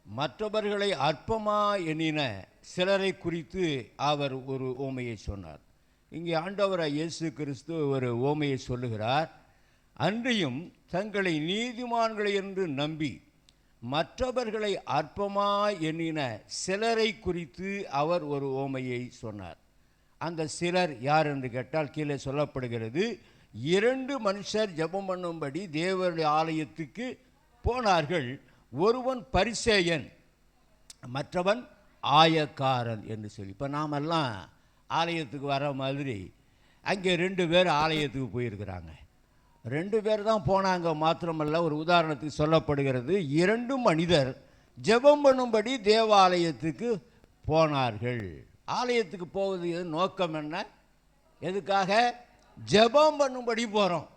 மற்றவர்களை அற்பமா எண்ணின சிலரை குறித்து அவர் ஒரு ஓமையை சொன்னார். இங்கே ஆண்டவராகிய இயேசு கிறிஸ்து ஒரு ஓமையை சொல்லுகிறார். அன்றியும் தங்களை நீதிமான்கள் என்று நம்பி மற்றவர்களை அற்பமா எண்ணின சிலரை குறித்து அவர் ஒரு ஓமையை சொன்னார். அந்த சிலர் யார் என்று கேட்டால் கீழே சொல்லப்படுகிறது, 2 மனுஷர் ஜெபம் பண்ணும்படி தேவனுடைய ஆலயத்துக்கு போனார்கள். ஒருவன் பரிசேயன், மற்றவன் ஆயக்காரன் என்று சொல்லி. இப்போ நாமெல்லாம் ஆலயத்துக்கு வர மாதிரி அங்கே 2 பேர் ஆலயத்துக்கு போயிருக்கிறாங்க. 2 பேர் தான் போனாங்க மாத்திரமல்ல. ஒரு உதாரணத்துக்கு சொல்லப்படுகிறது, 2 மனிதர் ஜெபம் பண்ணும்படி தேவாலயத்துக்கு போனார்கள். ஆலயத்துக்கு போவது நோக்கம் என்ன? எதுக்காக? ஜெபம் பண்ணும்படி போகிறோம்.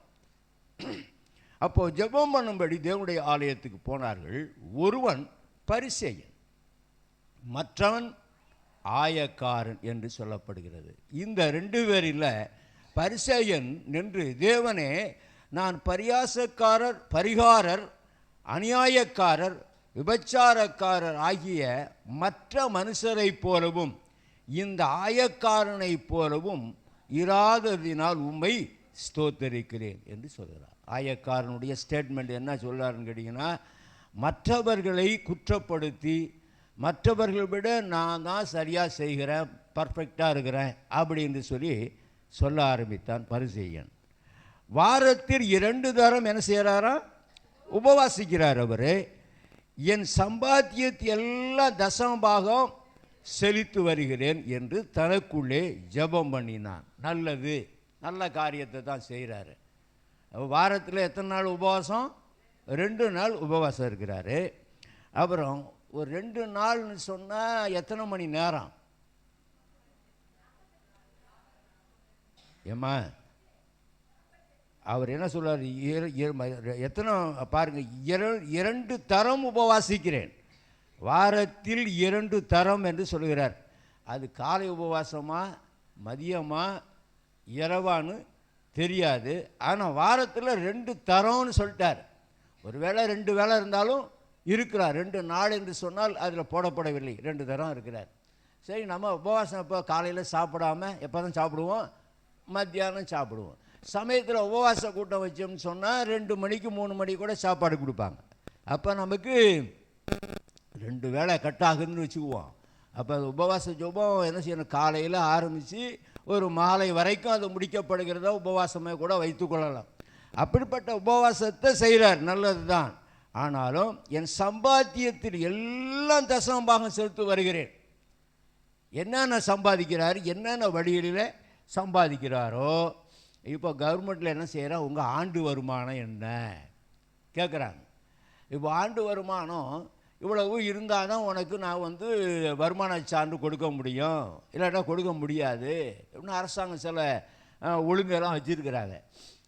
அப்போது ஜெபம் பண்ணும்படி தேவனுடைய ஆலயத்துக்கு போனார்கள். ஒருவன் பரிசேயன், மற்றவன் ஆயக்காரன் என்று சொல்லப்படுகிறது. இந்த 2 பேரில் பரிசேயன் நின்று, தேவனே, நான் பரிகாரர், அநியாயக்காரர், விபச்சாரக்காரர் ஆகிய மற்ற மனுஷரைப் போலவும் இந்த ஆயக்காரனைப் போலவும் இராததினால் உம்மை ஸ்தோத்தரிக்கிறேன் என்று சொல்கிறார். ஆயக்காரனுடைய ஸ்டேட்மெண்ட் என்ன சொல்கிறாருன்னு கேட்டிங்கன்னா, மற்றவர்களை குற்றப்படுத்தி மற்றவர்களை விட நான் தான் சரியாக செய்கிறேன், பர்ஃபெக்டாக இருக்கிறேன் அப்படின்னு சொல்லி சொல்ல ஆரம்பித்தான் பரிசேயன். வாரத்தில் 2 தரம் என்ன செய்கிறாரா? உபவாசிக்கிறார். அவர் என் சம்பாத்தியத்தை எல்லாம் தசமபாகம் செலுத்தி வருகிறேன் என்று தனக்குள்ளே ஜெபம் பண்ணினான். நல்லது, நல்ல காரியத்தை தான் செய்கிறாரு. வாரத்தில் எத்தனை நாள் உபவாசம்? 2 நாள் உபவாசம் இருக்கிறாரு. அப்புறம் ஒரு 2 நாள்னு சொன்னால் எத்தனை மணி நேரம்? ஏம்மா, அவர் என்ன சொல்றார்? எத்தனை பாருங்க, 2 தரம் உபவாசிக்கிறேன். வாரத்தில் 2 தரம் என்று சொல்கிறார். அது காலை உபவாசமா, மதியமா, இரவான்னு தெரியாது. ஆனால் வாரத்தில் 2 தரம்னு சொல்லிட்டார். ஒரு வேளை 2 வேளை இருந்தாலும் இருக்கிறார். 2 நாள் என்று சொன்னால் அதில் போடப்படவில்லை, 2 தரம் இருக்கிறார். சரி, நம்ம உபவாசம் இப்போ காலையில் சாப்பிடாம எப்போ தான் சாப்பிடுவோம்? மத்தியானம் சாப்பிடுவோம். சமயத்தில் உபவாச கூட்டம் வச்சோம்னு சொன்னால் 2 மணிக்கு 3 மணிக்கு கூட சாப்பாடு கொடுப்பாங்க. அப்போ நமக்கு 2 வேளை கட்டாகுதுன்னு வச்சுக்குவோம். அப்போ அது உபவாச ஜெபம் என்ன செய்யணும்? காலையில் ஆரம்பித்து ஒரு மாலை வரைக்கும் அது முடிக்கப்படுகிறத உபவாசமே கூட வைத்துக்கொள்ளலாம். அப்படிப்பட்ட உபவாசத்தை செய்கிறார், நல்லது தான். ஆனாலும் என் சம்பாத்தியத்தில் எல்லாம் தசமபாகம் செலுத்தி வருகிறேன். என்னென்ன சம்பாதிக்கிறார், என்னென்ன வழிகளில் சம்பாதிக்கிறாரோ. இப்போ கவர்மெண்ட்டில் என்ன செய்கிறா? உங்கள் ஆண்டு வருமானம் என்ன கேட்குறாங்க. இப்போ ஆண்டு வருமானம் இவ்வளவு இருந்தால் தான் உனக்கு நான் வருமான சான்று கொடுக்க முடியும், இல்லாட்டா கொடுக்க முடியாது அப்படின்னு அரசாங்கம் சில ஒழுங்கெல்லாம் வச்சுருக்கிறாங்க.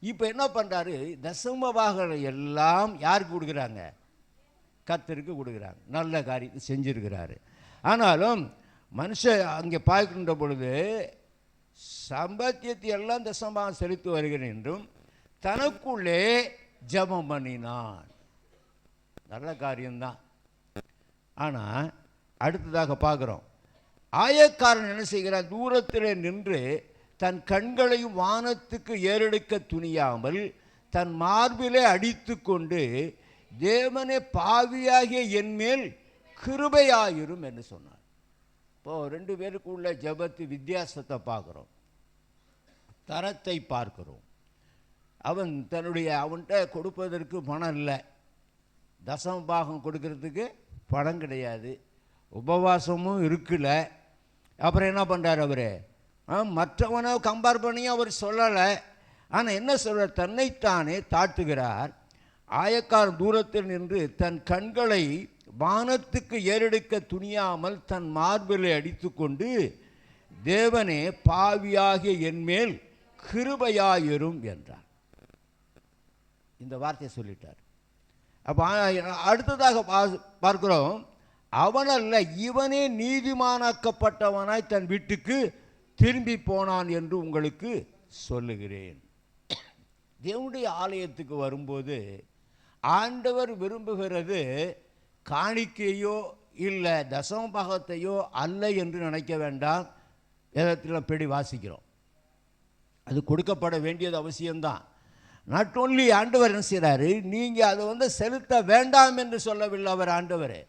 இப்போ என்ன பண்ணுறாரு? தசமபாகம் எல்லாம் யாருக்கு கொடுக்குறாங்க? கர்த்தருக்கு கொடுக்குறாங்க. நல்ல காரியத்தை செஞ்சுருக்கிறாரு. ஆனாலும் மனுஷன் அங்கே பார்க்கின்ற பொழுது சம்பாத்தியத்தை எல்லாம் தசமபாகம் செலுத்தி வருகிறேன் என்றும் தனக்குள்ளே ஜெபம் பண்ணினான். நல்ல காரியம்தான். ஆனால் அடுத்ததாக பார்க்குறோம், ஆயக்காரன் என்ன செய்கிறான்? தூரத்தில் நின்று தன் கண்களையும் வானத்துக்கு ஏறெடுக்க துணியாமல் தன் மார்பிலே அடித்து கொண்டு, தேவனே, பாவியாகிய என்மேல் கிருபையாயிரும் என்று சொன்னார். இப்போது 2 பேருக்குள்ள ஜெபத்து வித்தியாசத்தை பார்க்குறோம், தரத்தை பார்க்கிறோம். அவன்கிட்ட கொடுப்பதற்கு பணம் இல்லை, தசம பாகம் கொடுக்கறதுக்கு பணம் கிடையாது, உபவாசமும் இருக்குல்ல. அப்புறம் என்ன பண்ணுறார் அவர்? மற்றவனை கம்பேர் பண்ணி அவர் சொல்லலை. ஆனால் என்ன சொல்கிறார்? தன்னைத்தானே தாழ்த்துகிறார். ஆயக்காரன் தூரத்தில் நின்று தன் கண்களை வானத்துக்கு ஏறெடுக்க துணியாமல் தன் மார்பிலை அடித்து கொண்டு, தேவனே, பாவியாகிய என்மேல் கிருபையாயிரும் என்றார். இந்த வார்த்தையை சொல்லிட்டார். அப்போ அடுத்ததாக பார்க்கிறோம், அவனல்ல இவனே நீதிமானாக்கப்பட்டவனாய் தன் வீட்டுக்கு திரும்பி போனான் என்று உங்களுக்கு சொல்லுகிறேன். தேவனுடைய ஆலயத்துக்கு வரும்போது ஆண்டவர் விரும்புகிறது காணிக்கையோ இல்லை தசம பாகத்தையோ அல்ல என்று நினைக்க வேண்டாம். வேதத்தில் படி வாசிக்கிறோம், அது கொடுக்கப்பட வேண்டியது அவசியம்தான். நாட் ஓன்லி ஆண்டவர் என்ன செய்கிறாரு, நீங்கள் அதை செலுத்த வேண்டாம் என்று சொல்லவில்லை. அவர் ஆண்டவர்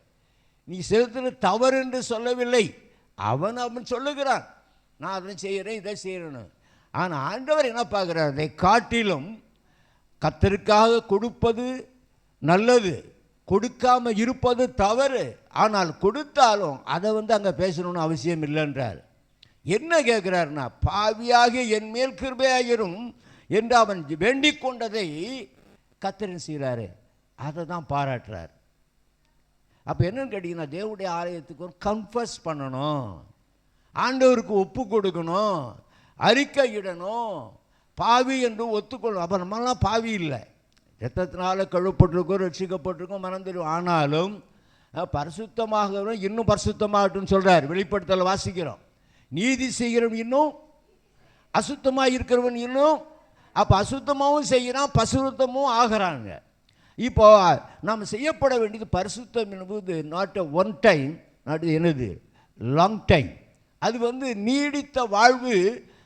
நீ செலுத்துறது தவறு என்று சொல்லவில்லை. அவன் சொல்லுகிறான், நான் அதை செய்கிறேன் இதை செய்கிறேன்னு. ஆனால் ஆண்டவர் என்ன பார்க்குறார், அதை காட்டிலும் கர்த்தருக்காக கொடுப்பது நல்லது, கொடுக்காம இருப்பது தவறு. ஆனால் கொடுத்தாலும் அதை அங்கே பேசணும்னு அவசியம் இல்லைன்றார். என்ன கேட்குறாருன்னா, பாவியாக என் மேல் கிருபையாயிரும் என்று அவன் வேண்டிக் கொண்டதை கர்த்தர் செய்கிறாரு, அதை தான் பாராட்டுறார். அப்போ என்னன்னு கேட்டிங்கன்னா, தேவனுடைய ஆலயத்துக்கு ஒரு கன்ஃபஸ் பண்ணணும், ஆண்டவருக்கு ஒப்பு கொடுக்கணும், அறிக்கையிடணும், பாவி என்று ஒத்துக்கொள்ளணும். அப்போ நம்மளாம் பாவி இல்லை, ரத்தத்தினால கழுவப்பட்டிருக்கோம், ரட்சிக்கப்பட்டிருக்கோம், மறந்துடும். ஆனாலும் பரிசுத்தமாக இன்னும் பரிசுத்தமாகட்டும்னு சொல்கிறார். வெளிப்படுத்தல வாசிக்கிறோம், நீதி செய்கிறவன் இன்னும் அசுத்தமாக இருக்கிறவன் இன்னும். அப்போ அசுத்தமாகவும் செய்கிறான், பரிசுத்தமும் ஆகிறாங்க. இப்போ நாம் செய்யப்பட வேண்டியது பரிசுத்தம் என்பது நாட் ஒன் டைம், நாட் என்னது லாங் டைம். அது நீடித்த வாழ்வு,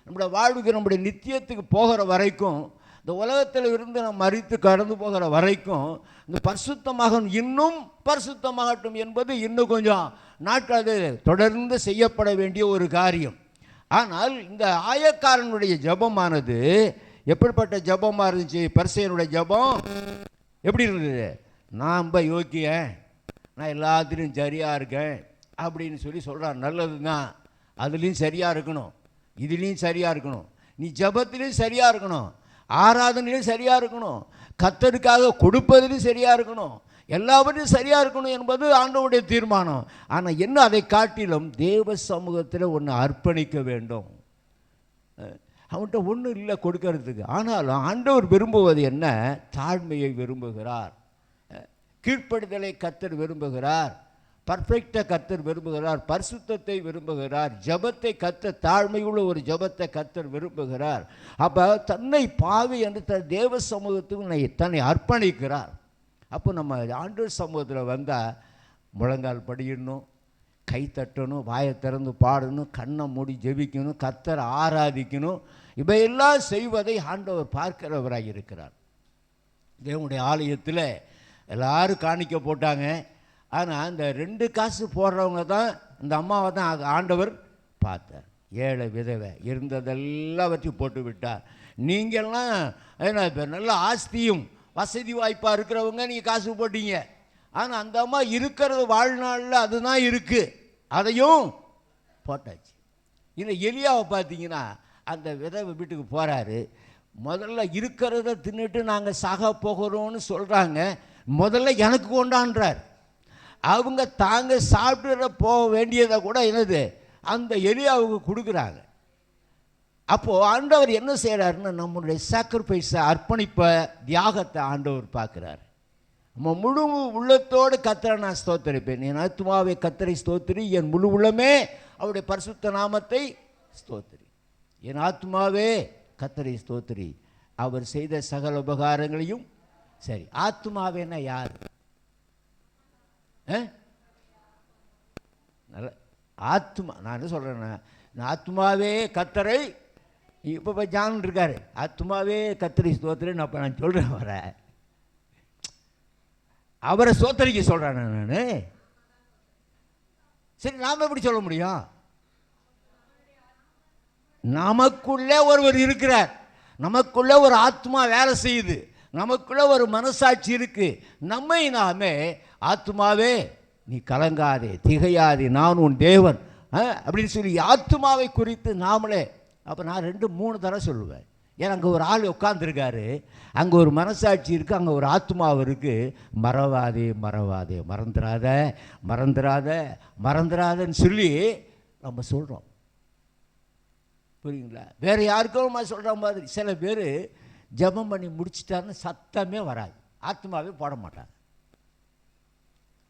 நம்முடைய வாழ்வுக்கு நம்முடைய நித்தியத்துக்கு போகிற வரைக்கும், இந்த உலகத்தில் இருந்து நம்ம மரித்து கடந்து போகிற வரைக்கும் இந்த பரிசுத்தமாக இன்னும் பரிசுத்தமாகட்டும் என்பது இன்னும் கொஞ்சம் நாட்கள் அது தொடர்ந்து செய்யப்பட வேண்டிய ஒரு காரியம். ஆனால் இந்த ஆயக்காரனுடைய ஜபமானது எப்படிப்பட்ட ஜபமாக இருந்துச்சு? பரிசேயனுடைய ஜபம் எப்படி இருந்தது? நான் ரொம்ப யோக்கியன், நான் எல்லாத்துலேயும் சரியாக இருக்கேன் அப்படின்னு சொல்கிறான். நல்லது தான், அதுலேயும் சரியாக இருக்கணும், இதுலேயும் சரியாக இருக்கணும், நீ ஜபத்திலையும் சரியாக இருக்கணும், ஆராதனையிலும் சரியாக இருக்கணும், கர்த்தருக்காக கொடுப்பதிலும் சரியாக இருக்கணும், எல்லாவற்றையும் சரியாக இருக்கணும் என்பது ஆண்டவருடைய தீர்மானம். ஆனால் என்ன, அதை காட்டிலும் தேவ சமூகத்தில் ஒன்று அர்ப்பணிக்க வேண்டும். அவன்கிட்ட ஒன்றும் இல்லை கொடுக்கறதுக்கு. ஆனாலும் ஆண்டவர் விரும்புவது என்ன? தாழ்மையை விரும்புகிறார், கீழ்ப்படுதலை கர்த்தர் விரும்புகிறார், பர்ஃபெக்டாக கர்த்தர் விரும்புகிறார், பரிசுத்தத்தை விரும்புகிறார், ஜபத்தை கர்த்தர், தாழ்மையுள்ள ஒரு ஜபத்தை கர்த்தர் விரும்புகிறார். அப்போ தன்னை பாவி என்று தேவ சமூகத்துக்கு தன்னை அர்ப்பணிக்கிறார். அப்போ நம்ம ஆண்டவர் சமூகத்தில் வந்தால் முழங்கால் படியிடணும், கை தட்டணும், வாயை திறந்து பாடணும், கண்ணை மூடி ஜெபிக்கணும், கர்த்தரை ஆராதிக்கணும். இவையெல்லாம் செய்வதை ஆண்டவர் பார்க்கிறவராக இருக்கிறார். தேவனுடைய ஆலயத்தில் எல்லாரும் காணிக்க போட்டாங்க. ஆனால் அந்த 2 காசு போடுறவங்க தான், இந்த அம்மாவை தான் ஆண்டவர் பார்த்தார். ஏழை விதவை இருந்ததெல்லாம் வச்சு போட்டு விட்டார். நீங்கள்லாம் ஏன்னா இப்போ நல்ல ஆஸ்தியும் வசதி வாய்ப்பாக இருக்கிறவங்க நீங்கள் காசு போட்டீங்க. ஆனால் அந்த அம்மா இருக்கிறது வாழ்நாளில் அதுதான் இருக்குது, அதையும் போட்டாச்சு. இல்லை எலியாவை பார்த்தீங்கன்னா, அந்த விதவை வீட்டுக்கு போகிறாரு, முதல்ல இருக்கிறத தின்னுட்டு நாங்கள் சாக போகிறோன்னு சொல்கிறாங்க, முதல்ல எனக்கு கொண்டான்றார். அவங்க தாங்க சாப்பிட்டு போக வேண்டியதை கூட என்னது அந்த எலியாவுக்கு கொடுக்குறாங்க. அப்போது ஆண்டவர் என்ன செய்கிறாருன்னா, நம்மளுடைய சாக்ரிஃபைஸை, அர்ப்பணிப்பை, தியாகத்தை ஆண்டவர் பார்க்குறார். நம்ம முழு உள்ளத்தோடு கர்த்தரை நான் ஸ்தோத்தரிப்பேன், என் ஆத்துமாவை கர்த்தரை ஸ்தோத்திரி, என் முழு உள்ளமே அவருடைய பரிசுத்த நாமத்தை ஸ்தோத்திரி. என் ஆத்துமாவே கர்த்தரை ஸ்தோத்திரி, அவர் செய்த சகல உபகாரங்களையும். சரி, ஆத்துமாவேன்னா யார்? நல்ல ஆத்மா. நான் என்ன சொல்கிறேன்னா, ஆத்மாவே கர்த்தரை, இப்போ ஜான் இருக்காரு, ஆத்மாவே கர்த்தரை ஸ்தோத்திரின்னு அப்போ நான் சொல்கிறேன். வர அவரை ஸ்தோத்திரிக்க சொல்கிறேன் நான். சரி, நாம் எப்படி சொல்ல முடியும்? நமக்குள்ளே ஒருவர் இருக்கிறார், நமக்குள்ளே ஒரு ஆத்மா வேலை செய்யுது, நமக்குள்ளே ஒரு மனசாட்சி இருக்குது. நம்மை நாமே ஆத்மாவே நீ கலங்காதே, திகையாதே, நான் உன் தேவன் அப்படின்னு சொல்லி ஆத்மாவை குறித்து நாமளே. அப்போ நான் 2-3 தடவை சொல்லுவேன். ஏன்னா அங்கே ஒரு ஆள் உட்காந்துருக்காரு, அங்கே ஒரு மனசாட்சி இருக்குது, அங்கே ஒரு ஆத்மாவை இருக்குது. மறவாதே மறவாதே, மறந்துடாத மறந்துடாத மறந்துடாதன்னு சொல்லி நம்ம சொல்கிறோம். புரியுங்களா? வேறு யாருக்கும் சொல்கிற மாதிரி. சில பேர் ஜபம் பண்ணி முடிச்சிட்டாருன்னு சத்தமே வராது, ஆத்மாவே போட மாட்டாங்க.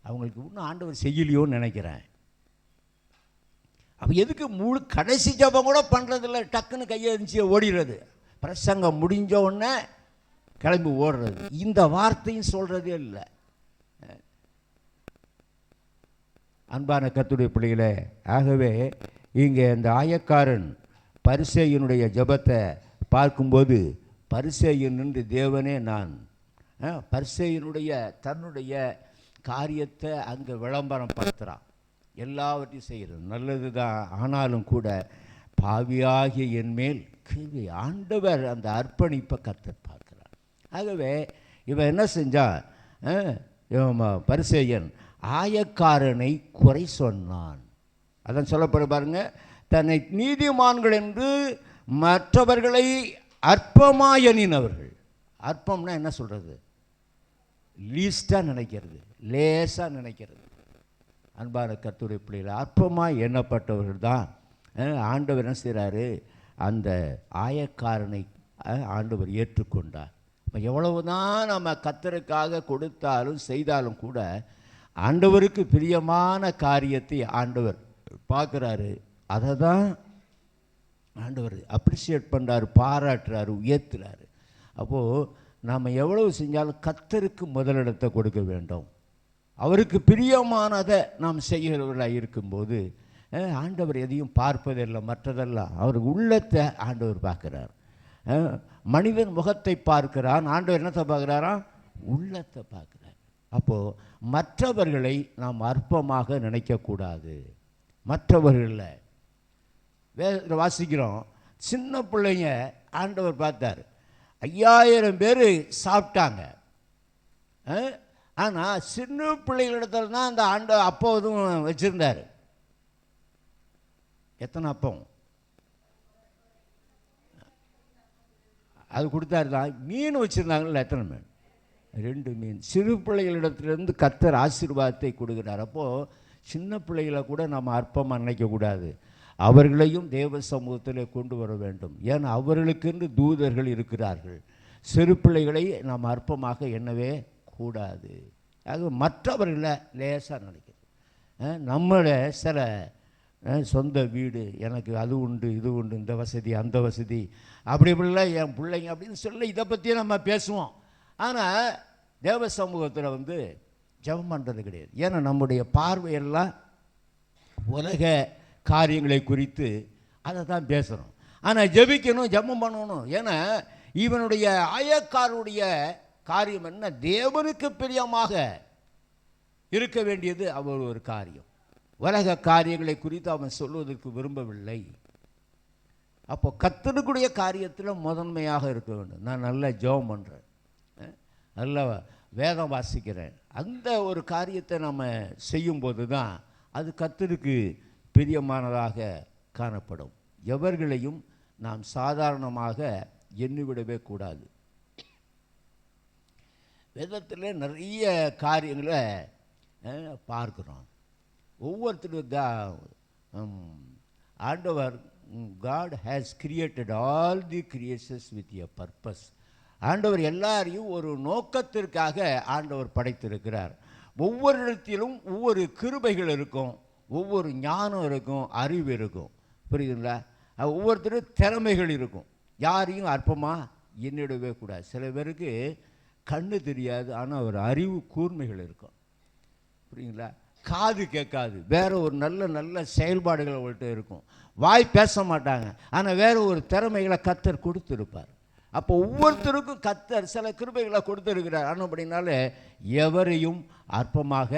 அவங்களுக்கு இன்னும் ஆண்டவர் செய்யலையோன்னு நினைக்கிறேன். அப்போ எதுக்கு முழு கடைசி ஜபம் கூட பண்ணுறதில்ல, டக்குன்னு கையெழுச்சி ஓடிடுறது, பிரசங்கம் முடிஞ்ச உடனே கிளம்பி ஓடுறது, இந்த வார்த்தையும் சொல்கிறதே இல்லை. அன்பான கர்த்தருடைய பிள்ளைகளே, ஆகவே இங்கே இந்த ஆயக்காரன் பரிசேயனுடைய ஜபத்தை பார்க்கும்போது, பரிசேயன் நின்று தேவனே நான் பரிசேயனுடைய தன்னுடைய காரியத்தை அங்கே விளம்பரம் படுத்துகிறான். எல்லாவற்றையும் செய்கிறது நல்லது தான், ஆனாலும் கூட பாவியாகிய என் மேல் கிருபை, ஆண்டவர் அந்த அர்ப்பணிப்பை கர்த்தர் பார்க்கிறார். ஆகவே இவன் என்ன செஞ்சான், பரிசேயன் ஆயக்காரனை குறை சொன்னான். அதான் சொல்லப்பட பாருங்க, தன்னை நீதிமான்கள் என்று மற்றவர்களை அற்பமாய் எண்ணினவர்கள். அற்பம்னா என்ன சொல்கிறது? லீஸ்டாக நினைக்கிறது, லேசாக நினைக்கிறது. அன்பான கர்த்தருடைய பிள்ளைகள், அற்பமாய் எண்ணப்பட்டவர்கள் தான் ஆண்டவர் என்ன செய்கிறாரு, அந்த ஆயக்காரனை ஆண்டவர் ஏற்றுக்கொண்டார். எவ்வளவு தான் நம்ம கர்த்தருக்காக கொடுத்தாலும் செய்தாலும் கூட ஆண்டவருக்கு பிரியமான காரியத்தை ஆண்டவர் பார்க்குறாரு. அதை தான் ஆண்டவர் அப்ரிஷியேட் பண்ணுறாரு, பாராட்டுறாரு, உயர்த்துறாரு. அப்போது நாம் எவ்வளவு செஞ்சாலும் கர்த்தருக்கு முதலிடத்தை கொடுக்க வேண்டும். அவருக்கு பிரியமானதை நாம் செய்கிறவர்களாக இருக்கும்போது ஆண்டவர் எதையும் பார்ப்பதில்லை, மற்றதெல்லாம் அவர் உள்ளத்தை ஆண்டவர் பார்க்குறார். மனிதன் முகத்தை பார்க்கிறான், ஆண்டவர் என்னத்தை பார்க்குறாரா? உள்ளத்தை பார்க்குறார். அப்போது மற்றவர்களை நாம் அற்பமாக நினைக்கக்கூடாது. மற்றவர்களில் வாசிக்கிறோம், சின்ன பிள்ளைங்க ஆண்டவர் பார்த்தார், 5000 பேர் சாப்பிட்டாங்க. ஆனால் சின்ன பிள்ளைகளிடத்துல தான் அந்த அப்போதும் வச்சுருந்தார். எத்தனை அப்பம் அது கொடுத்தாரு தான். மீன் வச்சுருந்தாங்கல்ல, எத்தனை மீன்? 2 மீன். சிறு பிள்ளைகளிடத்துலேருந்து கர்த்தர் ஆசீர்வாதத்தை கொடுக்குறார். அப்போது சின்ன பிள்ளைகளை கூட நம்ம அற்பமாக நினைக்கக்கூடாது, அவர்களையும் தேவ சமூகத்தில் கொண்டு வர வேண்டும். ஏன்னா அவர்களுக்கென்று தூதர்கள் இருக்கிறார்கள். சிறு பிள்ளைகளை நாம் அற்பமாக எண்ணவே கூடாது. ஆக மற்றவர்களை லேசாக நினைக்கிறது. நம்மளை சில சொந்த வீடு, எனக்கு அது உண்டு இது உண்டு, இந்த வசதி அந்த வசதி, அப்படி இப்படிலாம் என் பிள்ளைங்க அப்படின்னு சொல்லி இதை பற்றியே நம்ம பேசுவோம். ஆனால் தேவ சமூகத்தில் ஜெபம் பண்ணுறது கிடையாது. ஏன்னா நம்முடைய பார்வையெல்லாம் உலக காரியங்களை குறித்து அதை தான் பேசுகிறோம். ஆனால் ஜெபிக்கணும், ஜெபம் பண்ணணும். ஏன்னா இவனுடைய ஆயக்காரனுடைய காரியம் என்ன? தேவனுக்கு பிரியமாக இருக்க வேண்டியது அவர் ஒரு காரியம். உலக காரியங்களை குறித்து அவன் சொல்வதற்கு விரும்பவில்லை. அப்போ கர்த்தருக்குடைய காரியத்தில் முதன்மையாக இருக்க வேண்டும். நான் நல்லா ஜெபம் பண்ணுறேன், நல்லா வேதம் வாசிக்கிறேன், அந்த ஒரு காரியத்தை நம்ம செய்யும்போது தான் அது கர்த்தருக்கு பிரியமானதாக காணப்படும். எவர்களையும் நாம் சாதாரணமாக எண்ணிவிடவே கூடாது. வேதத்தில் நிறைய காரியங்களை பார்க்குறோம். ஒவ்வொருத்தரும் ஆண்டவர் God has created all the creations with a purpose. ஆண்டவர் எல்லாரையும் ஒரு நோக்கத்திற்காக ஆண்டவர் படைத்திருக்கிறார். ஒவ்வொரு இடத்திலும் ஒவ்வொரு கிருபைகள் இருக்கும், ஒவ்வொரு ஞானம் இருக்கும், அறிவு இருக்கும். புரியுதுங்களா? ஒவ்வொருத்தரும் திறமைகள் இருக்கும். யாரையும் அற்பமாக எண்ணிடவே கூடாது. சில பேருக்கு கண்ணு தெரியாது, ஆனால் ஒரு அறிவு கூர்மைகள் இருக்கும். புரியுங்களா? காது கேட்காது, வேறு ஒரு நல்ல நல்ல செயல்பாடுகள் அவங்கள்ட்ட இருக்கும். வாய் பேச மாட்டாங்க, ஆனால் வேறு ஒரு திறமைகளை கர்த்தர் கொடுத்துருப்பார். அப்போ ஒவ்வொருத்தருக்கும் கர்த்தர் சில கிருபைகளை கொடுத்துருக்கிறார். ஆனால் அப்படின்னால எவரையும் அற்பமாக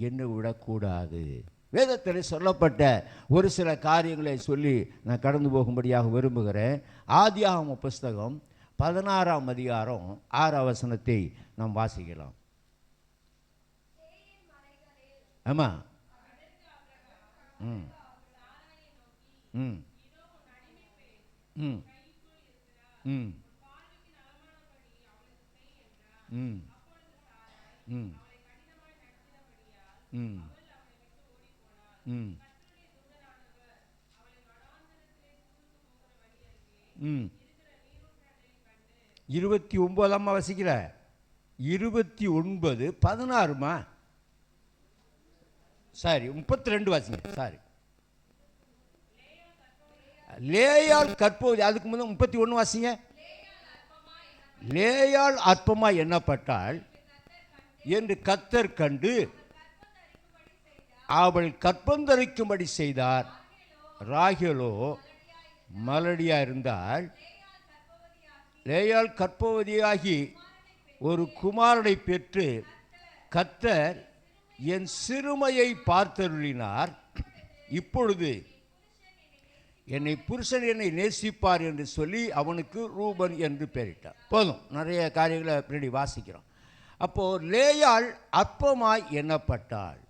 எண்ணி விடக்கூடாது. வேதத்தில் சொல்லப்பட்ட ஒரு சில காரியங்களை சொல்லி நான் கடந்து போகும்படியாக விரும்புகிறேன். ஆதியாகம புஸ்தகம் 16ஆம் அதிகாரம் 6ஆம் வசனத்தை நாம் வாசிக்கலாம். ஆமாம். ம் ம் ம் ம் ம் ம் ம் ம் ம் 29 வசிக்கிற 29:16மா சாரி 32 வாசிங்க. சாரி, லேயாள் கற்பவதி. அதுக்கு முன்னே 31 வாசிங்க. லேயாள் அற்பமா எண்ணப்பட்டாள் என்று கர்த்தர் கண்டு அவள் கற்பந்தரிக்கும்படி செய்தார். ராகேலோ மலடியா இருந்தால் லேயாள் கற்பவதியாகி ஒரு குமாரனை பெற்று கர்த்தர் என் சிறுமையை பார்த்தருளினார். இப்பொழுது என்னை புருஷன் என்னை நேசிப்பார் என்று சொல்லி அவனுக்கு ரூபன் என்று பெயரிட்டார். போதும், நிறைய காரியங்களை பின்னாடி வாசிக்கிறோம். அப்போது லேயாள் அற்பமாய் எண்ணப்பட்டாள்.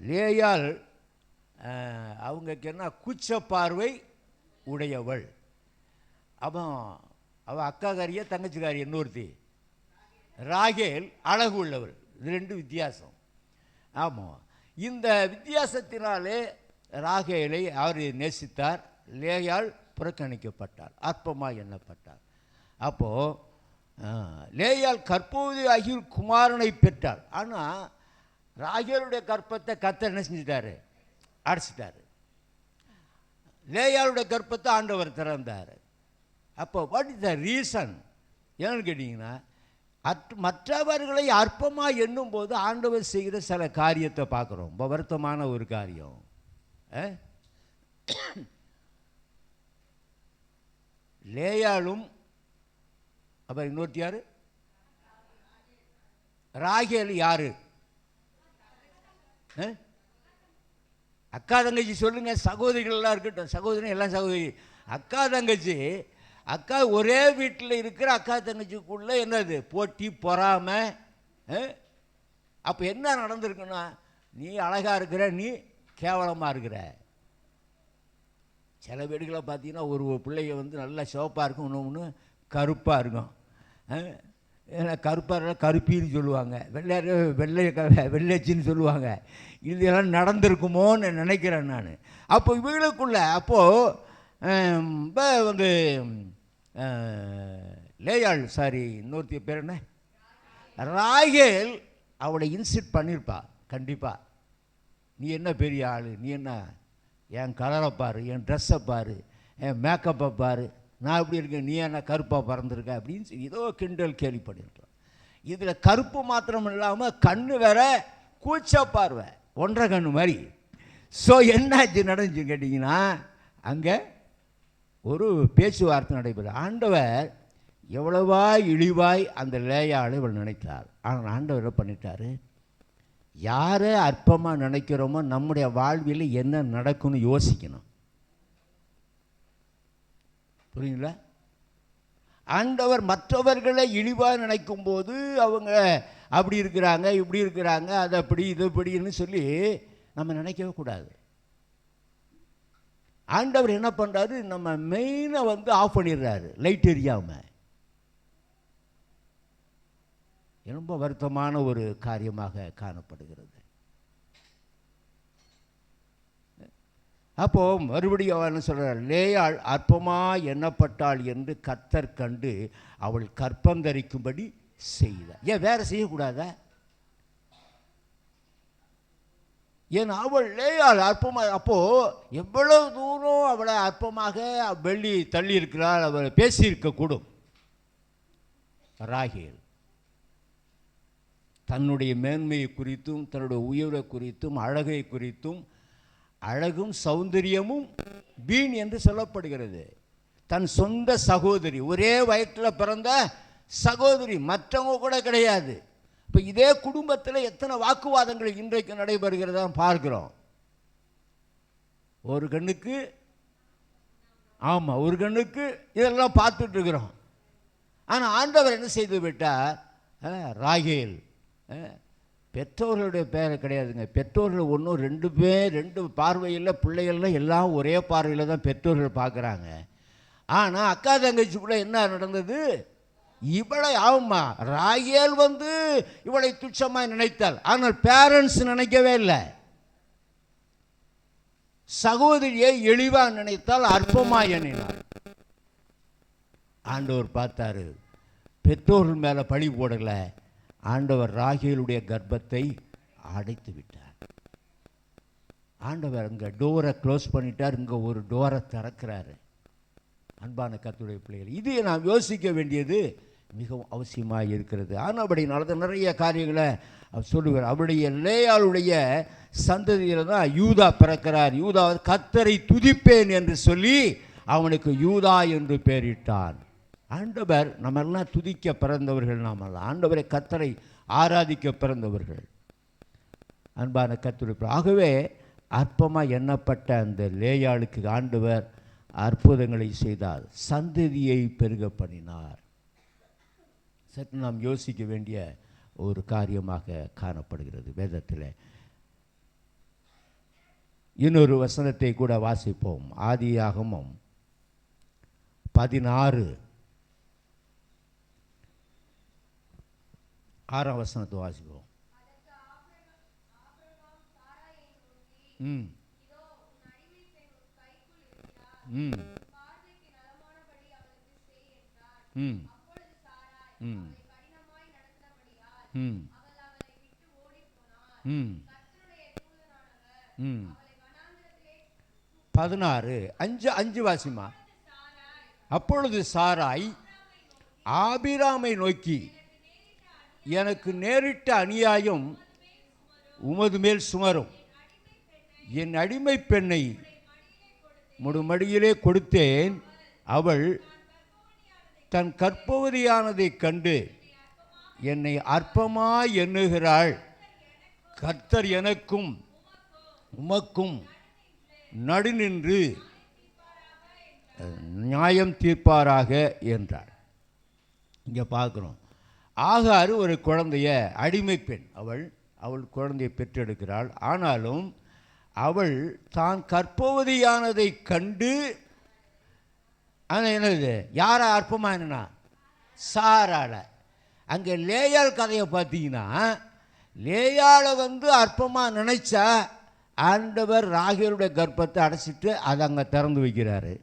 லேயாள் அவங்களுக்கு என்ன, கூச்ச பார்வை உடையவள். அவள் அக்காக்காரிய தங்கச்சிக்காரி இன்னொருத்தி. ராகேல் அழகு உள்ளவள். இது ரெண்டு வித்தியாசம். ஆமாம், இந்த வித்தியாசத்தினாலே ராகேலை அவர் நேசித்தார். லேயாள் புறக்கணிக்கப்பட்டார், அற்பமாக எண்ணப்பட்டார். அப்போது லேயாள் கற்பவதி ஆகிய குமாரனை பெற்றார். ஆனால் ராகேலுடைய கற்பத்தை கர்த்தர் என்ன செஞ்சிட்டாரு? அடைச்சிட்டாரு. லேயாளுடைய கற்பத்தை ஆண்டவர் திறந்தார். அப்போ வாட் இஸ் த ரீசன்? என்னன்னு கேட்டிங்கன்னா, மற்றவர்களை அற்பமாக எண்ணும் போது ஆண்டவர் செய்கிற சில காரியத்தை பார்க்குறோம். ரொம்ப வருத்தமான ஒரு காரியம். லேயாளும் அப்புறம் இன்னொருத்தி யாரு? ராகேல் யாரு? அக்கா தங்கச்சி சொல்லுங்க. சகோதரிகள் எல்லாம் இருக்கட்டும். சகோதரி எல்லாம் சகோதரி. அக்கா தங்கச்சி, அக்கா ஒரே வீட்டில் இருக்கிற அக்கா தங்கச்சிக்குள்ள என்னது போட்டி பொறாமை. அப்போ என்ன நடந்திருக்குன்னா, நீ அழகாக இருக்கிற, நீ கேவலமாக இருக்கிற. சில வீடுகளை பார்த்தீங்கன்னா ஒரு பிள்ளைங்க வந்து நல்லா சிவப்பாக இருக்கும், இன்னொன்று கருப்பாக இருக்கும். ஏன்னா கருப்பாக இருந்தால் கருப்பின்னு சொல்லுவாங்க, வெள்ளைச்சின்னு சொல்லுவாங்க. இதெல்லாம் நடந்திருக்குமோன்னு நினைக்கிறேன் நான். அப்போ இவங்களுக்குள்ள அப்போது வந்து லேயாள், சாரி இன்னொருத்தி பேர் என்ன, ராகேல் அவளை இன்சிட் பண்ணியிருப்பா. கண்டிப்பாக, நீ என்ன பெரிய ஆள், நீ என்ன என் கலரை பாரு, என் ட்ரெஸ்ஸை பாரு, என் மேக்கப்பை பாரு, நான் எப்படி இருக்கேன், நீ என்ன கருப்பாக பறந்துருக்க அப்படின்னு சொல்லி ஏதோ கிண்டல் கேலி பண்ணியிருக்கலாம். இதில் கருப்பு மாத்திரம் இல்லாமல் கண்ணு வேற கூச்ச பார்வை, ஒன்றரை கண்ணு மாதிரி. ஸோ என்னாச்சு நடந்துச்சு கேட்டிங்கன்னா, அங்கே ஒரு பேச்சுவார்த்தை நடைபெறும். ஆண்டவர் எவ்வளவாய் இழிவாய் அந்த லேயாளை இவள் நினைத்தார். ஆனால் ஆண்டவர் என்ன பண்ணிட்டாரு, யாரை அற்பமாக நினைக்கிறோமோ நம்முடைய வாழ்வில் என்ன நடக்கும்னு யோசிக்கணும். புரியுங்களா? ஆண்டவர் மற்றவர்களை இழிவாக நினைக்கும் போது அவங்க அப்படி இருக்கிறாங்க, இப்படி இருக்கிறாங்க, அது அப்படி இது இப்படின்னு சொல்லி நம்ம நினைக்கவே கூடாது. ஆண்டவர் என்ன பண்ணுறாரு, நம்ம மெயினை வந்து ஆஃப் பண்ணிடுறாரு, லைட் எரியாமல். ரொம்ப வருத்தமான ஒரு காரியமாக காணப்படுகிறது. அப்போ மறுபடியும் அவன் என்ன சொல்கிறார், லேயாள் அற்பமாக எண்ணப்பட்டாள் என்று கர்த்தர் கண்டு அவள் கற்பந்தரிக்கும்படி செய்தார். ஏன் வேற செய்யக்கூடாதா? ஏன் அவள் லேயாள் அற்பமாக, அப்போது எவ்வளவு தூரம் அவளை அற்பமாக வெள்ளி தள்ளி இருக்கிறாள், அவள் பேசியிருக்கக்கூடும். ராகேல் தன்னுடைய மேன்மையை குறித்தும் தன்னுடைய உயர்வை குறித்தும் அழகை குறித்தும், அழகும் சௌந்தரியமும் வீண் என்று சொல்லப்படுகிறது. தன் சொந்த சகோதரி, ஒரே வயிற்றில் பிறந்த சகோதரி, மற்றவங்க கூட கிடையாது. இப்போ இதே குடும்பத்தில் எத்தனை வாக்குவாதங்கள் இன்றைக்கு நடைபெறுகிறதா பார்க்கிறோம். ஒரு கண்ணுக்கு, ஆமாம், ஒரு கண்ணுக்கு இதெல்லாம் பார்த்துட்டு இருக்கிறோம். ஆனால் ஆண்டவர் என்ன செய்து விட்டார், ராகேல் பெற்றோர்களுடைய பேரை கிடையாதுங்க. பெற்றோர்கள் ஒன்றும் ரெண்டு பார்வையில், பிள்ளைகள்லாம் எல்லாம் ஒரே பார்வையில் தான் பெற்றோர்கள் பார்க்குறாங்க. ஆனால் அக்கா தங்கச்சிக்குள்ள என்ன நடந்தது, இவளை, ஆமா, ராகேல் வந்து இவளை துச்சமாக நினைத்தாள். ஆனால் பேரண்ட்ஸ் நினைக்கவே இல்லை. சகோதரியை இழிவாக நினைத்தால், அற்பமாக எண்ணினார். ஆண்டவர் பார்த்தாரு, பெற்றோர்கள் மேலே பழி போடலை, ஆண்டவர் ராகேலுடைய கர்ப்பத்தை அடைத்து விட்டார். ஆண்டவர் இங்கே டோரை க்ளோஸ் பண்ணிட்டார், இங்கே ஒரு டோரை திறக்கிறாரு. அன்பான கர்த்தருடைய பிள்ளைகள், இது நாம் யோசிக்க வேண்டியது மிகவும் அவசியமாக இருக்கிறது. ஆனபடினால தான் நிறைய காரியங்களை சொல்லுவார். அவருடைய லேயாளுடைய சந்ததியில் தான் யூதா பிறக்கிறார். யூதா கர்த்தரை துதிப்பேன் என்று சொல்லி அவனுக்கு யூதா என்று பெயரிட்டான். ஆண்டவர் நம்ம எல்லாம் துதிக்க பிறந்தவர்கள், நாமெல்லாம் ஆண்டவரை கர்த்தரை ஆராதிக்க பிறந்தவர்கள். அன்பான கர்த்தருடைய, ஆகவே அற்பமாக எண்ணப்பட்ட அந்த லேயாளுக்கு ஆண்டவர் அற்புதங்களை செய்தார், சந்ததியை பெருக பண்ணினார். சற்று நாம் யோசிக்க வேண்டிய ஒரு காரியமாக காணப்படுகிறது வேதத்தில். இன்னொரு வசனத்தை கூட வாசிப்போம். ஆதியாகமம் 16:6 வசனத்தை வாசிப்போம். ம் ம் ம் ம் ம் ம் 16:5 வாசிமா. அப்பொழுது சாராய் ஆபிராமை நோக்கி, எனக்கு நேரிட்ட அநியாயம் உமது மேல் சுமரும், என் அடிமை பெண்ணை முடுமடியிலே கொடுத்தேன், அவள் தன் கற்பவதியானதைக் கண்டு என்னை அற்பமாய் எண்ணுகிறாள், கர்த்தர் எனக்கும் உமக்கும் நடுநின்று நியாயம் தீர்ப்பாராக என்றார். இங்கே பார்க்குறோம், ஆகார் ஒரு குழந்தைய, அடிமை பெண், அவள் குழந்தையை பெற்றெடுக்கிறாள். ஆனாலும் அவள் தான் கற்பவதியானதை கண்டு, ஆனால் என்னது, யாரை அற்பமாக என்னன்னா சாராள. அங்கே லேயாள் கதையை பார்த்தீங்கன்னா, லேயாளை அற்பமாக நினைச்சா ஆண்டவர் ராகேலுடைய கர்ப்பத்தை அடைச்சிட்டு அதை அங்கே திறந்து வைக்கிறாரு.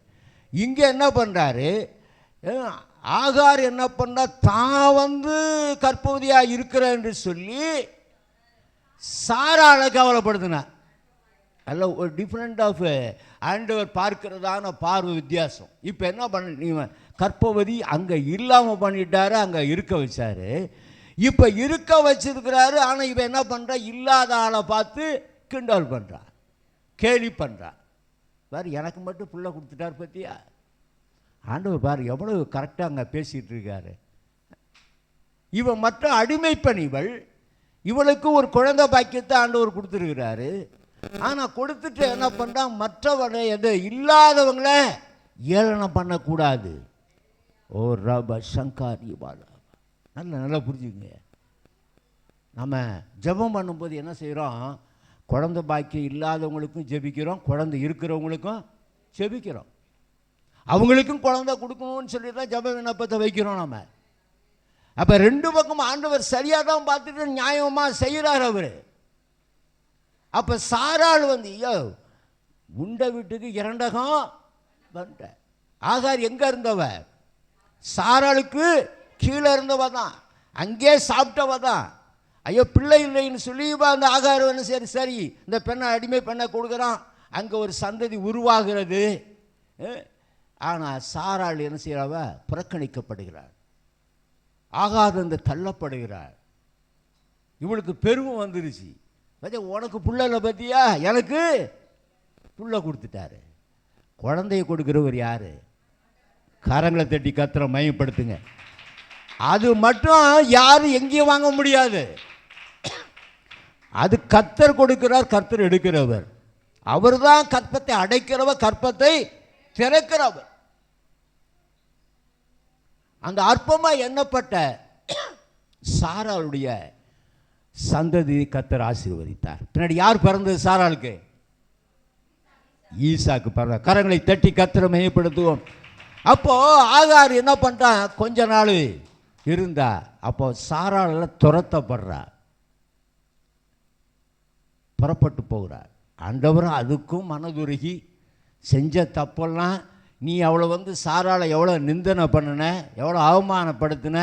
இங்கே என்ன பண்ணுறாரு, ஆகார் என்ன பண்ணா, தான் கற்பவதியாக இருக்கிறேன் என்று சொல்லி சாராளை கவலைப்படுத்தினார். அல்ல, ஒரு டிஃப்ரெண்ட் ஆஃப் ஆண்டவர் பார்க்கிறதான பார்வை வித்தியாசம். இப்போ என்ன பண்ண, கற்பவதி அங்கே இல்லாமல் பண்ணிட்டாரு, அங்கே இருக்க வச்சாரு. இப்போ இருக்க வச்சிருக்கிறாரு. ஆனால் இவன் என்ன பண்ணுறா, இல்லாத ஆளை பார்த்து கிண்டல் பண்ணுறா, கேலி பண்ணுறா. பாரு, எனக்கு மட்டும் புள்ள கொடுத்துட்டார் பற்றியா. ஆண்டவர் பாரு எவ்வளவு கரெக்டாக அங்கே பேசிகிட்டு இருக்காரு. இவன் மற்ற அடிமை பெண், இவளுக்கு ஒரு குழந்தை பாக்கியத்தை ஆண்டவர் கொடுத்துருக்கிறாரு. ஆனால் கொடுத்துட்டு என்ன பண்ணுறான், மற்றவனை எது இல்லாதவங்கள ஏளனம் பண்ணக்கூடாது. ஓ ரப சங்காரி பாலா, நல்லா புரிஞ்சுங்க. நம்ம ஜெபம் பண்ணும்போது என்ன செய்கிறோம், குழந்தை பாக்கியம் இல்லாதவங்களுக்கும் ஜெபிக்கிறோம், குழந்தை இருக்கிறவங்களுக்கும் ஜெபிக்கிறோம். அவங்களுக்கும் குழந்தை கொடுக்கணும்னு சொல்லி தான் ஜெப விண்ணப்பத்தை வைக்கிறோம் நம்ம. அப்போ ரெண்டு பக்கம் ஆண்டவர் சரியாக தான் பார்த்துட்டு நியாயமாக செய்கிறார் அவர். அப்போ சாராள் ஐயோ உண்ட வீட்டுக்கு இரண்டகம் வந்துட்ட. ஆகார் எங்கே இருந்தவ, சாராளுக்கு கீழே இருந்தவ தான், அங்கே சாப்பிட்டவ தான். ஐயோ பிள்ளை இல்லைன்னு சொல்லி அந்த ஆகார் சரி இந்த பெண்ணை, அடிமை பெண்ணை கொடுக்குறான், அங்கே ஒரு சந்ததி உருவாகிறது. ஆனால் சாராள் என்ன செய்யறவ, புறக்கணிக்கப்படுகிறாள், ஆகாத தள்ளப்படுகிறாள். இவளுக்கு பெருமை வந்துருச்சு. உனக்கு புள்ள இல்லை பத்தியா, எனக்கு புள்ள கொடுத்துட்டாரு. குழந்தைய கொடுக்கிறவர் யாரு? கரங்களை தட்டி கத்திர மையப்படுத்துங்க. அது மட்டும் யாரும் எங்கேயும் வாங்க முடியாது. அது கர்த்தர் கொடுக்கிறார், கர்த்தர் எடுக்கிறவர். அவர் தான் கற்பத்தை அடைக்கிறவர், கற்பத்தை திறக்கிறவர். அந்த அற்பமாக எண்ணப்பட்ட சாராளுடைய சந்ததி கர்த்தர் ஆசீர்வதித்தார். பின்னாடி யார் பிறந்தது சாராளுக்கு? ஈசாக்கு பிறந்த. கரங்களை தட்டி கர்த்தரை மையப்படுத்துவோம். அப்போ ஆகார் என்ன பண்ணிட்டான், கொஞ்ச நாள் இருந்தா. அப்போ சாராள துரத்தப்படுறா, புறப்பட்டு போகிறார். ஆண்டவரும் அதுக்கும் மனதுருகி, செஞ்ச தப்பெல்லாம் நீ அவளை சாராளை எவ்வளோ நிந்தனை பண்ணின, எவ்வளோ அவமானப்படுத்தின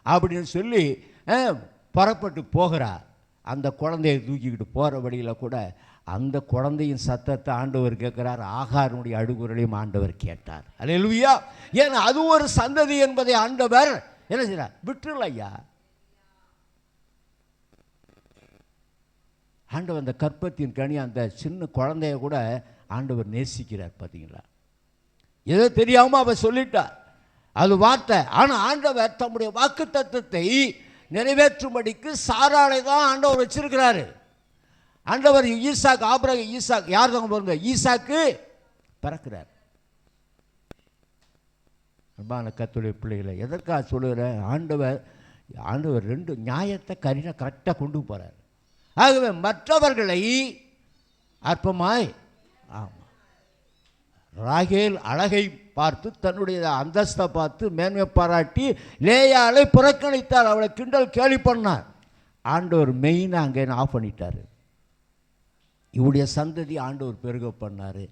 அப்படின்னு சொல்லி புறப்பட்டு போகிறார். அந்த குழந்தையை தூக்கிக்கிட்டு போகிற வழியில் கூட அந்த குழந்தையின் சத்தத்தை ஆண்டவர் கேட்கிறார், ஆகாருடைய அழுகுரலையும் ஆண்டவர் கேட்டார். அல்லேலூயா. ஏன்னா அது ஒரு சந்ததி என்பதை ஆண்டவர் என்ன செய்றார்? விட்டுறல ஐயா. ஆண்டவர் அந்த கற்பத்தின் கனி அந்த சின்ன குழந்தைய கூட ஆண்டவர் நேசிக்கிறார். பார்த்தீங்களா? ஏதோ தெரியாமல் அவர் சொல்லிட்டார், அது வார்த்தை. ஆனால் ஆண்டவர் தம்முடைய வாக்கு தத்தத்தை நிறைவேற்றும்படிக்கு சாராளை தான் ஆண்டவர் வச்சிருக்கிறாரு. ஆண்டவர் ஈசாக்கு, ஆபிரகாம் ஈசாக்கு, யார் தான் பாருங்க, ஈசாக்கு பிறக்கிறார். அன்பான கர்த்தருடைய பிள்ளைகளை எதற்காக சொல்லுகிறேன்? ஆண்டவர் ரெண்டு நியாயத்தை கரெக்டாக கொண்டு போகிறார். ஆகவே மற்றவர்களை அற்பமாய், ஆமாம், ராகேல் அழகை பார்த்து தன்னுடைய அந்தஸ்தை பார்த்து மேன்மை பாராட்டி லேயாளை புறக்கணித்தார், அவளை கிண்டல் கேலி பண்ணார். ஆண்டவர் மெயினாக அங்கே ஆஃப் பண்ணிட்டார். இவருடைய சந்ததி ஆண்டவர் பெருக பண்ணார்.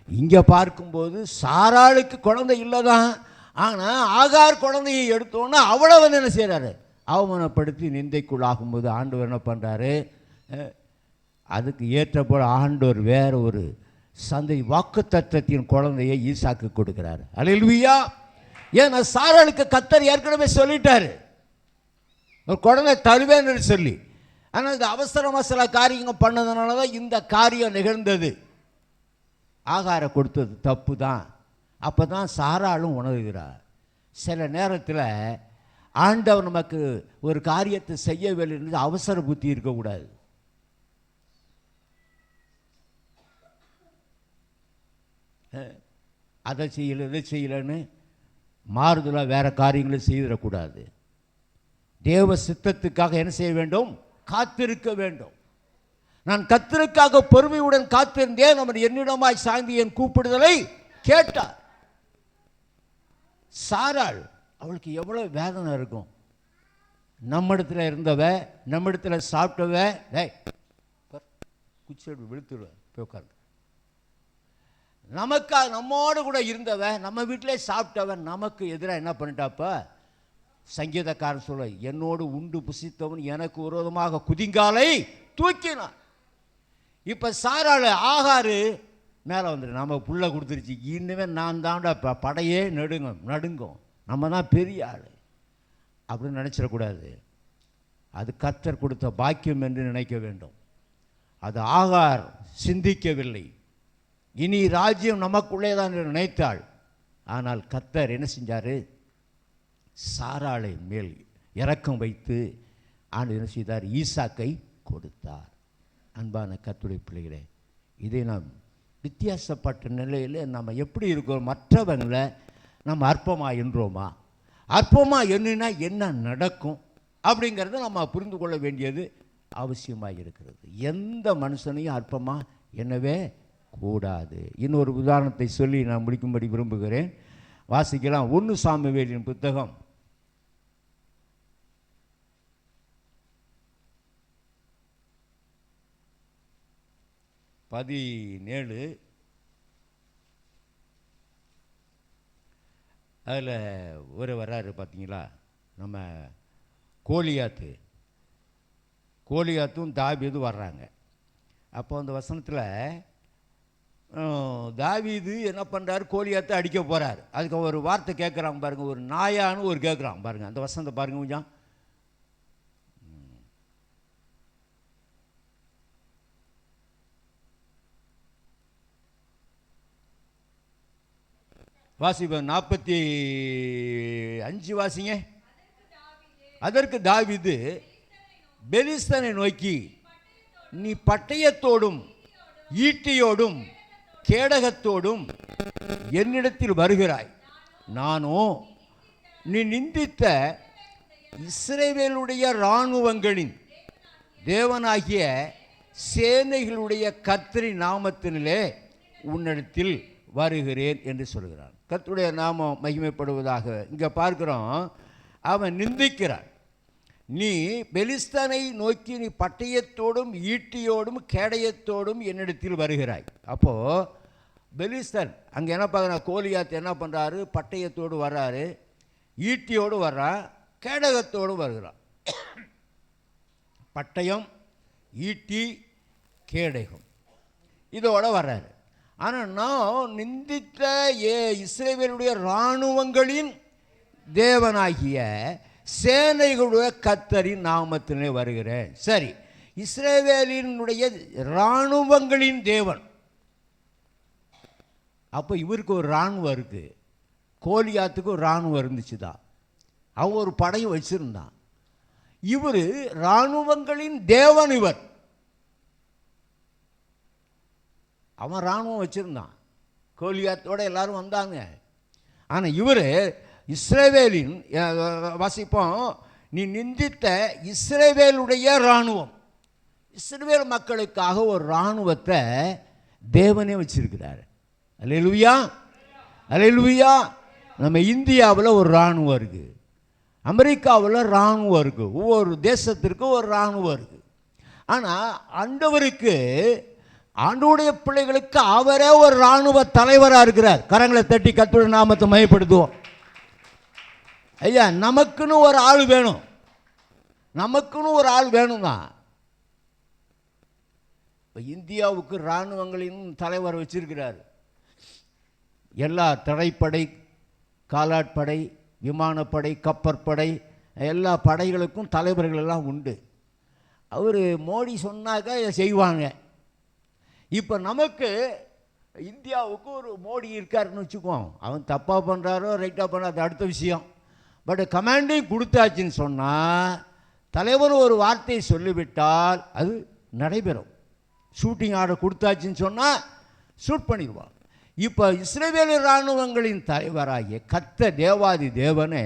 இங்கே பார்க்கும்போது சாராளுக்கு குழந்தை இல்லை தான், ஆனால் ஆகார் குழந்தையை எடுத்தோன்னா அவளை வந்து என்ன செய்கிறாரு? அவமானப்படுத்தி நிந்தைக்குள்ளாகும்போது ஆண்டவர் என்ன பண்ணுறாரு? அதுக்கு ஏற்ற போல ஆண்டவர் வேற ஒரு சந்ததி வாக்குத்தத்தத்தின் குழந்தையை ஈசாக்கு கொடுக்கிறார். அல்லேலூயா. ஏன்னா சாராளுக்கு கர்த்தர் ஏற்கனவே சொல்லிட்டாரு, ஒரு குழந்தை தருவேன்னு சொல்லி. ஆனால் இந்த அவசரமாக சில காரியங்கள் பண்ணதுனால தான் இந்த காரியம் நிகழ்ந்தது. ஆகார கொடுத்தது தப்பு தான். அப்போ தான் சாராளும் உணர்கிறார். சில நேரத்தில் ஆண்டவர் நமக்கு ஒரு காரியத்தை செய்யவில்லை என்று அவசர புத்தி இருக்கக்கூடாது. அதை செய்யலை இதை செய்யலைன்னு மாறுதலாக வேறு காரியங்களை செய்திடக்கூடாது. தேவ சித்தத்துக்காக என்ன செய்ய வேண்டும்? காத்திருக்க வேண்டும். நான் கர்த்தருக்காக பொறுமையுடன் காத்திருந்தேன், அவர் என்னிடமாய் சாய்ந்து என் கூப்பிடுதலை கேட்டார். சாராள், அவளுக்கு எவ்வளோ வேதனை இருக்கும். நம்மிடத்தில் இருந்தவ, நம்மிடத்தில் சாப்பிட்டவ, குச்சி விழுத்துருவ போய் உட்கார்ந்து, நமக்காக நம்மோடு கூட இருந்தவன், நம்ம வீட்டிலே சாப்பிட்டவன் நமக்கு எதிராக என்ன பண்ணிட்டாப்ப? சங்கீதக்காரன் சொல்ல, என்னோடு உண்டு புசித்தவன் எனக்கு விரோதமாக குதிங்காலை தூக்கினான். இப்போ சாராள் ஆகாரு மேலே வந்துடு, நம்ம புள்ள கொடுத்துருச்சு, இன்னுமே நான் தாண்டா படையே நடுங்கும், நம்ம தான் பெரிய ஆள் அப்படின்னு நினச்சிடக்கூடாது. அது கர்த்தர் கொடுத்த பாக்கியம் என்று நினைக்க வேண்டும். அது ஆகார் சிந்திக்கவில்லை. இனி ராஜ்யம் நமக்குள்ளே தான் நினைத்தாள். ஆனால் கர்த்தர் என்ன செஞ்சார்? சாராளை மேல் இரக்கம் வைத்து ஆண்டு என்ன செய்தார்? ஈசாக்கை கொடுத்தார். அன்பான கர்த்தருடைய பிள்ளைகளே, இதை நாம் வித்தியாசப்பட்ட நிலையில் நம்ம எப்படி இருக்கிறோம்? மற்றவங்களை நம்ம அற்பமாக எண்ணுறோமா? அற்பமாக எண்ணினா என்ன நடக்கும் அப்படிங்கிறத நம்ம புரிந்து கொள்ள வேண்டியது அவசியமாக இருக்கிறது. எந்த மனுஷனையும் அற்பமாக எண்ணவே கூடாது. இன்னொரு உதாரணத்தை சொல்லி நான் முடிக்கும்படி விரும்புகிறேன். வாசிக்கலாம். 1 சாமுவேலின் புத்தகம் 17. அதில் ஒரு வர்றாரு பார்த்தீங்களா, நம்ம கோலியாத்தும் தாவீதும் வர்றாங்க. அப்போ அந்த வசனத்தில் தாவீது என்ன பண்ணுறாரு? கோலியாத்தை அடிக்க போகிறார். அதுக்கு ஒரு வார்த்தை கேட்குறாங்க பாருங்க, ஒரு நாயான்னு ஒரு கேட்குறான் பாருங்க. அந்த வசனத்தை பாருங்க கொஞ்சம். வாசிப்போம். 45 வாசிங்க. அதற்கு தாவீது பெலிஸ்தனை நோக்கி, நீ பட்டயத்தோடும் ஈட்டியோடும் கேடகத்தோடும் என்னிடத்தில் வருகிறாய், நானோ நீ நிந்தித்த இஸ்ரவேலுடைய இராணுவங்களின் தேவனாகிய சேனைகளுடைய கர்த்தரின் நாமத்தினிலே உன்னிடத்தில் வருகிறேன் என்று சொல்கிறான். கர்த்தருடைய நாமம் மகிமைப்படுவதாக. இங்கே பார்க்கிறோம், அவன் நிந்திக்கிறான். நீ பெலிஸ்தனை நோக்கி நீ பட்டயத்தோடும் ஈட்டியோடும் கேடயத்தோடும் என்னிடத்தில் வருகிறாய். அப்போது பெலிஸ்தன் அங்கே என்ன பார்க்குறான்? கோலியாத் என்ன பண்ணுறாரு? பட்டயத்தோடு வர்றாரு, ஈட்டியோடு வர்றான், கேடகத்தோடு வருகிறான். பட்டயம், ஈட்டி, கேடகம் இதோட வர்றாரு. ஆனால் நான் நிந்தித்த இஸ்ரவேலுடைய இராணுவங்களின் தேவனாகிய சேனைகளுடைய கர்த்தரின் நாமத்திலே வருகிறேன். சரி, இஸ்ரவேலினுடைய இராணுவங்களின் தேவன். அப்போ இவருக்கு ஒரு இராணுவம் இருக்குது. கோலியாத்துக்கு ஒரு இராணுவம் இருந்துச்சு தான். அவன் ஒரு படையும் வச்சிருந்தான். இவர் இராணுவங்களின் தேவன். இவர் அவன் இராணுவம் வச்சிருந்தான். கோலியாத்தோட எல்லாரும் வந்தாங்க. ஆனால் இவர் இஸ்ரவேலின் வாசிப்போம், நீ நிந்தித்த இஸ்ரவேலுடைய இராணுவம், இஸ்ரவேல் மக்களுக்காக ஒரு இராணுவத்தை தேவனே வச்சிருக்கிறார். அல்லேலூயா, அல்லேலூயா. நம்ம இந்தியாவில் ஒரு இராணுவம் இருக்குது, அமெரிக்காவில் இராணுவம் இருக்குது, ஒவ்வொரு தேசத்திற்கும் ஒரு இராணுவம் இருக்குது. ஆனால் ஆண்டவருக்கு, ஆண்டவருடைய பிள்ளைகளுக்கு அவரே ஒரு இராணுவ தலைவராக இருக்கிறார். கரங்களை தட்டி கர்த்தருடைய நாமத்தை மகிமைப்படுத்துவோம். ஐயா, நமக்குன்னு ஒரு ஆள் வேணும், நமக்குன்னு ஒரு ஆள் வேணும் தான். இப்போ இந்தியாவுக்கு இராணுவங்களின் தலைவர் வச்சிருக்கிறார். எல்லா தரைப்படை, காலாட்படை, விமானப்படை, கப்பற்படை, எல்லா படைகளுக்கும் தலைவர்கள் எல்லாம் உண்டு. அவர் மோடி சொன்னாக்கா செய்வாங்க. இப்போ நமக்கு இந்தியாவுக்கு ஒரு மோடி இருக்காருன்னு வச்சுக்குவோம். அவன் தப்பாக பண்ணுறாரோ ரைட்டாக பண்ணுறாரோ அது அடுத்த விஷயம். பட் கமாண்டிங் கொடுத்தாச்சுன்னு சொன்னால், தலைவர் ஒரு வார்த்தையை சொல்லிவிட்டால் அது நடைபெறும். ஷூட்டிங் ஆர்டர் கொடுத்தாச்சுன்னு சொன்னால் ஷூட் பண்ணிடுவான். இப்போ இஸ்ரவேல் இராணுவங்களின் தலைவராகிய கர்த்தர் தேவாதி தேவனே